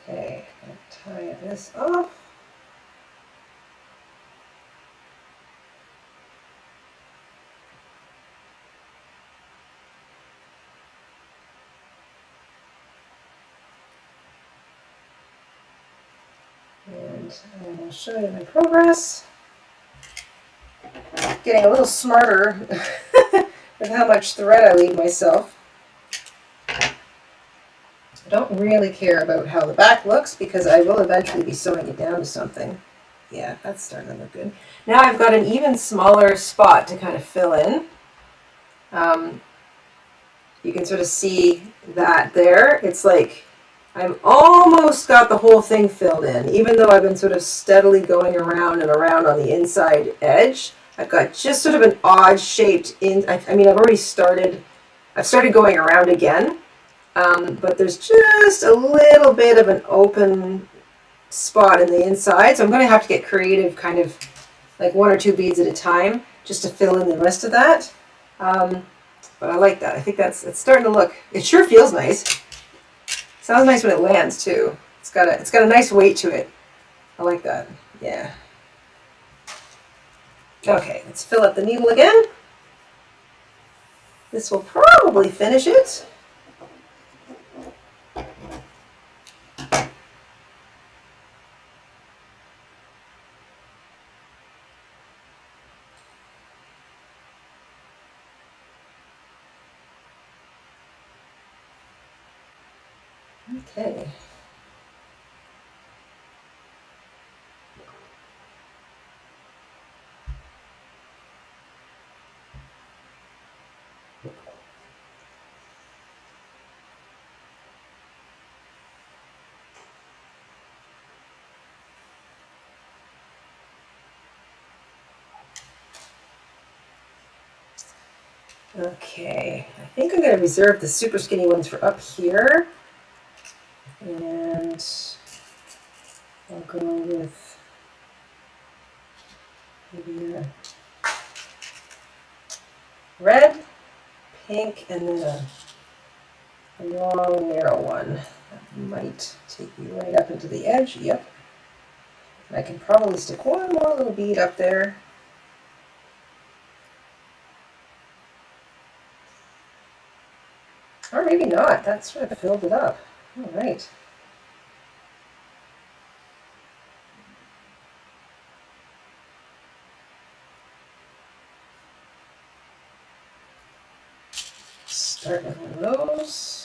Okay, I'm going to tie this off. And I will show you my progress. Getting a little smarter with how much thread I leave myself. I don't really care about how the back looks because I will eventually be sewing it down to something. Yeah, that's starting to look good. Now I've got an even smaller spot to kind of fill in. You can sort of see that there. It's like I've almost got the whole thing filled in, even though I've been sort of steadily going around and around on the inside edge. I've got just sort of an odd shaped I mean, I've started going around again, but there's just a little bit of an open spot in the inside. So I'm going to have to get creative, kind of like one or two beads at a time, just to fill in the rest of that. But I like that. I think it's starting to look, it sure feels nice. Sounds nice when it lands too. It's got a nice weight to it. I like that. Yeah. Okay, let's fill up the needle again. This will probably finish it. Okay. Okay, I think I'm going to reserve the super skinny ones for up here. And I'll go with maybe a red, pink, and then a long, narrow one. That might take me right up into the edge. Yep. And I can probably stick one more little bead up there. Or maybe not. That sort of filled it up. All right. Start with one of those.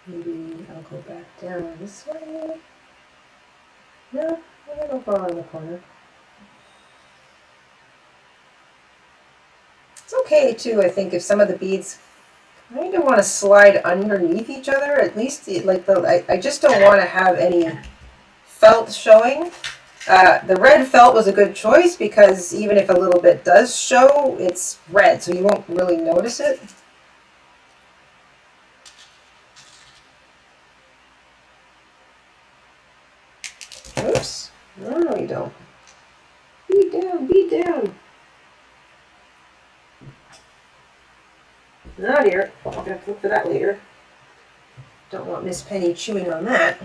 Maybe I'll go back down this way. No, I don't fall in the corner. It's okay too, I think, if some of the beads kind of want to slide underneath each other. At least, like I just don't want to have any felt showing. The red felt was a good choice because even if a little bit does show, it's red, so you won't really notice it. Oops. No, you don't. Bead down, bead down. Oh dear. I'll have to look for that later. Don't want Miss Penny chewing on that.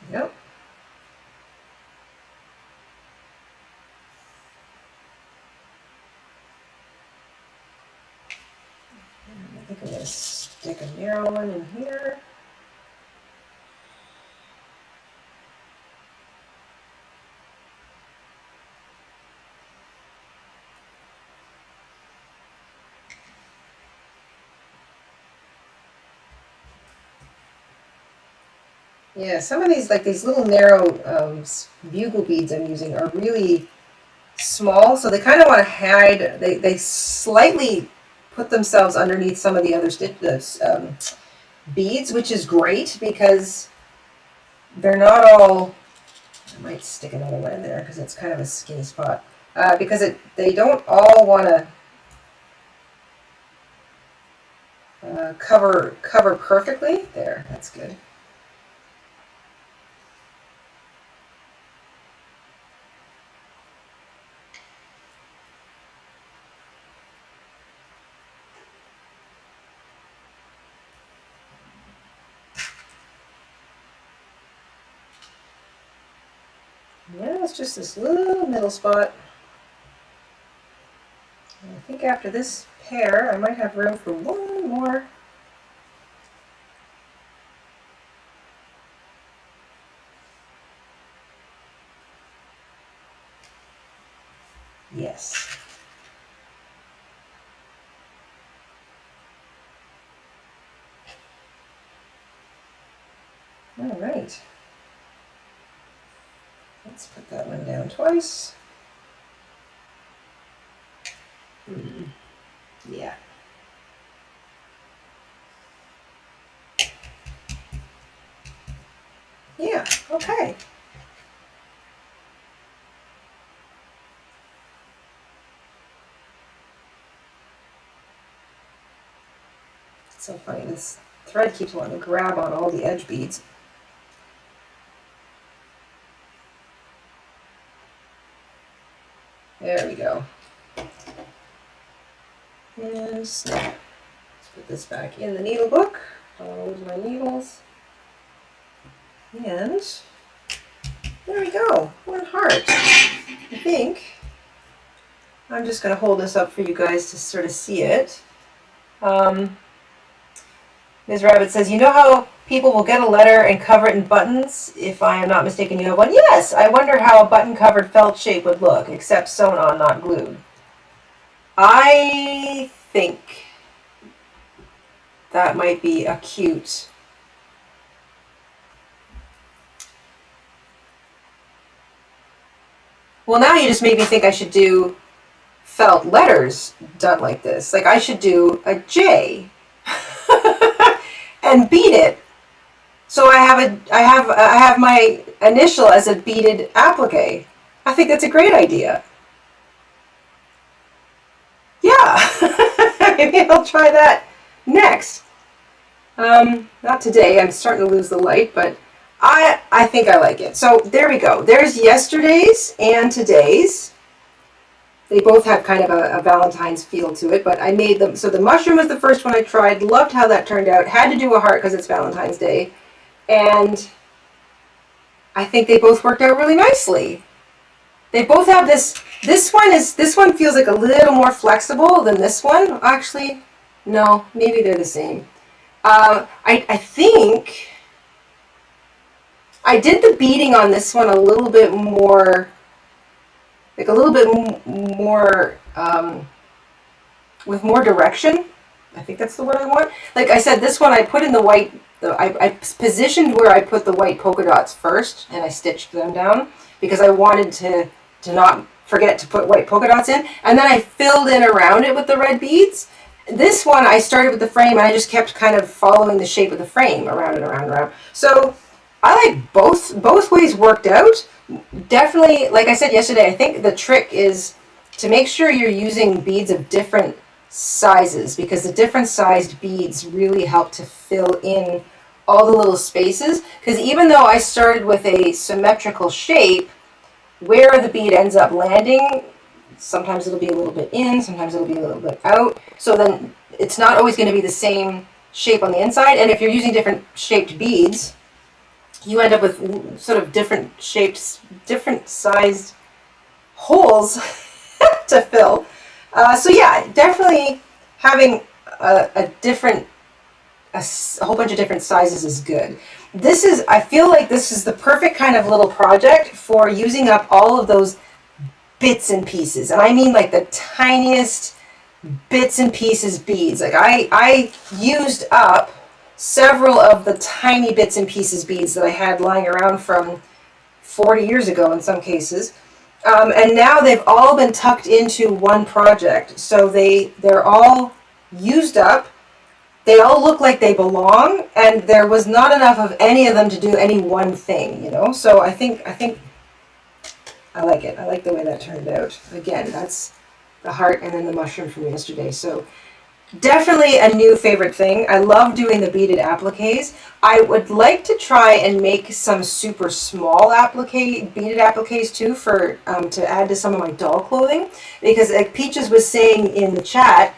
Yep. I think I'm going to stick a narrow one in here. Yeah, some of these, like these little narrow bugle beads I'm using are really small, so they kind of want to hide, they slightly put themselves underneath some of the other beads, which is great because they're not all, I might stick another one in there because it's kind of a skinny spot, because they don't all want to cover perfectly. There, that's good. Yeah, it's just this little middle spot. And I think after this pair, I might have room for one more. Yes. All right. Let's put that one down twice. Yeah. Yeah, okay. It's so funny, this thread keeps wanting to grab on all the edge beads. There we go. And snap. Let's put this back in the needle book. Don't want to lose my needles. And there we go. One heart. I think I'm just going to hold this up for you guys to sort of see it. Ms. Rabbit says, you know how people will get a letter and cover it in buttons? If I am not mistaken, you have one. Yes, I wonder how a button-covered felt shape would look, except sewn on, not glued. I think that might be a cute... Well, now you just made me think I should do felt letters done like this. Like I should do a J and bead it. So I have my initial as a beaded applique. I think that's a great idea. Yeah, maybe I'll try that next. Not today. I'm starting to lose the light, but I think I like it. So there we go. There's yesterday's and today's. They both have kind of a Valentine's feel to it, but I made them. So the mushroom was the first one I tried. Loved how that turned out. Had to do a heart because it's Valentine's Day. And I think they both worked out really nicely. They both have this one feels like a little more flexible than this one. Actually, no, maybe they're the same. I think I did the beading on this one a little bit more, like a little bit more, with more direction. I think that's the word I want. Like I said, this one I put in the white, I positioned where I put the white polka dots first, and I stitched them down because I wanted to not forget to put white polka dots in. And then I filled in around it with the red beads. This one I started with the frame, and I just kept kind of following the shape of the frame around and around and around. So I like both ways worked out. Definitely, like I said yesterday, I think the trick is to make sure you're using beads of different sizes, because the different sized beads really help to fill in all the little spaces. Because even though I started with a symmetrical shape, where the bead ends up landing, sometimes it'll be a little bit in, sometimes it'll be a little bit out. So then it's not always going to be the same shape on the inside. And if you're using different shaped beads, you end up with sort of different shapes, different sized holes to fill. So yeah, definitely having a whole bunch of different sizes is good. I feel like this is the perfect kind of little project for using up all of those bits and pieces. And I mean like the tiniest bits and pieces beads. Like I used up several of the tiny bits and pieces beads that I had lying around from 40 years ago in some cases. And now they've all been tucked into one project. So they're all used up. They all look like they belong, and there was not enough of any of them to do any one thing, you know? So I think I like it. I like the way that turned out. Again, that's the heart and then the mushroom from yesterday. So definitely a new favorite thing. I love doing the beaded appliques. I would like to try and make some super small beaded appliques too for to add to some of my doll clothing, because like Peaches was saying in the chat,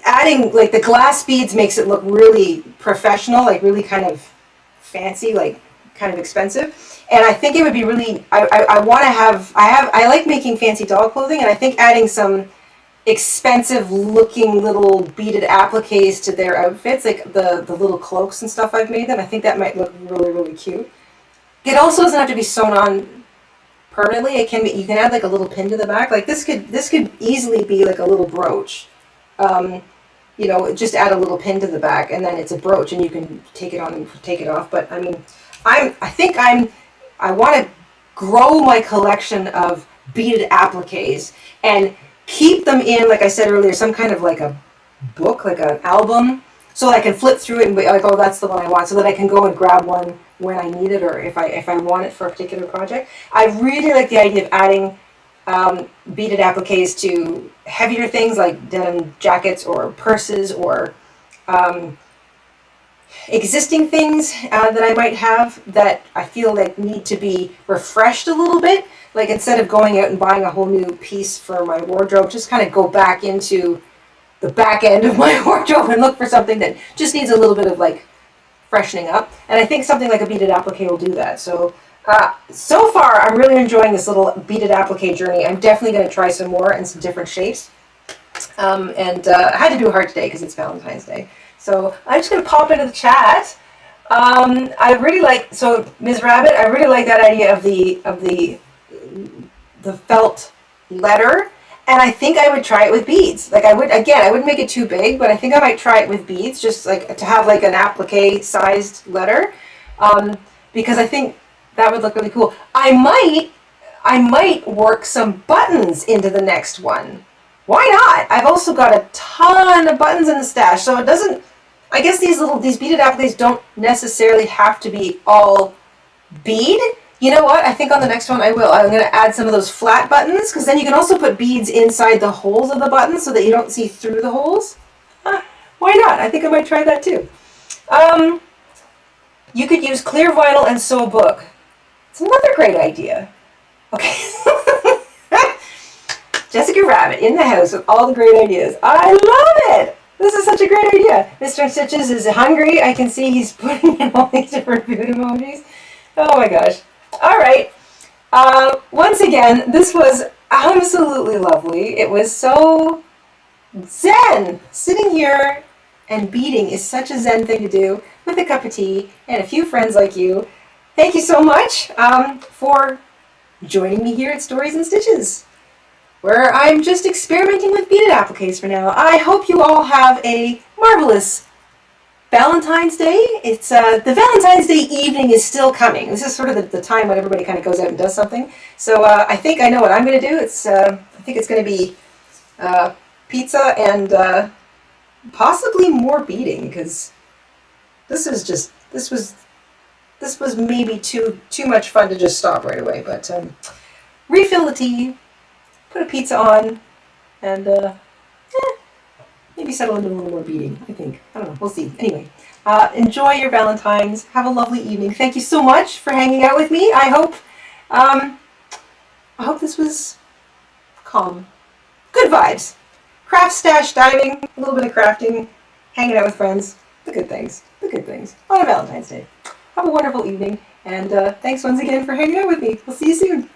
adding like the glass beads makes it look really professional, like really kind of fancy, like kind of expensive. And I think it would be really, I like making fancy doll clothing, and I think adding some expensive looking little beaded appliques to their outfits, like the little cloaks and stuff I've made them, I think that might look really, really cute. It also doesn't have to be sewn on permanently. It can be, you can add like a little pin to the back. Like this could easily be like a little brooch. You know, just add a little pin to the back, and then it's a brooch, and you can take it on and take it off. But I mean, I want to grow my collection of beaded appliques and keep them in, like I said earlier, some kind of like a book, like an album, so I can flip through it and be like, oh, that's the one I want, so that I can go and grab one when I need it, or if I want it for a particular project. I really like the idea of adding beaded appliques to heavier things like denim jackets or purses, or existing things that I might have that I feel like need to be refreshed a little bit. like instead of going out and buying a whole new piece for my wardrobe, just kind of go back into the back end of my wardrobe and look for something that just needs a little bit of like freshening up. And I think something like a beaded applique will do that. So so far I'm really enjoying this little beaded applique journey. I'm definitely going to try some more in some different shapes. I had to do a heart today because it's Valentine's Day. So I'm just going to pop into the chat. I really like, so Ms. Rabbit, I really like that idea of the felt letter, and I think I would try it with beads. Like I wouldn't make it too big, but I think I might try it with beads, just like to have like an applique sized letter, because I think that would look really cool. I might work some buttons into the next one. Why not? I've also got a ton of buttons in the stash, so it doesn't, I guess these beaded appliques don't necessarily have to be all bead. You know what? I think on the next one I will. I'm going to add some of those flat buttons, because then you can also put beads inside the holes of the buttons so that you don't see through the holes. Why not? I think I might try that too. You could use clear vinyl and sew a book. It's another great idea. Okay. Jessica Rabbit in the house with all the great ideas. I love it! This is such a great idea. Mr. InStitches is hungry. I can see he's putting in all these different food emojis. Oh my gosh. All right. Once again, this was absolutely lovely. It was so zen. Sitting here and beading is such a zen thing to do with a cup of tea and a few friends like you. Thank you so much for joining me here at Stories and Stitches, where I'm just experimenting with beaded appliques for now. I hope you all have a marvelous Valentine's Day. It's the Valentine's Day evening is still coming. This is sort of the time when everybody kind of goes out and does something. So I think I know what I'm going to do. I think it's going to be pizza and possibly more beading, because this was maybe too much fun to just stop right away. But refill the tea, put a pizza on, and maybe settle into a little more beading, I think. I don't know. We'll see. Anyway, enjoy your Valentines. Have a lovely evening. Thank you so much for hanging out with me. I hope this was calm. Good vibes. Craft stash diving, a little bit of crafting, hanging out with friends. The good things. The good things. On a Valentine's Day. Have a wonderful evening. And thanks once again for hanging out with me. We'll see you soon.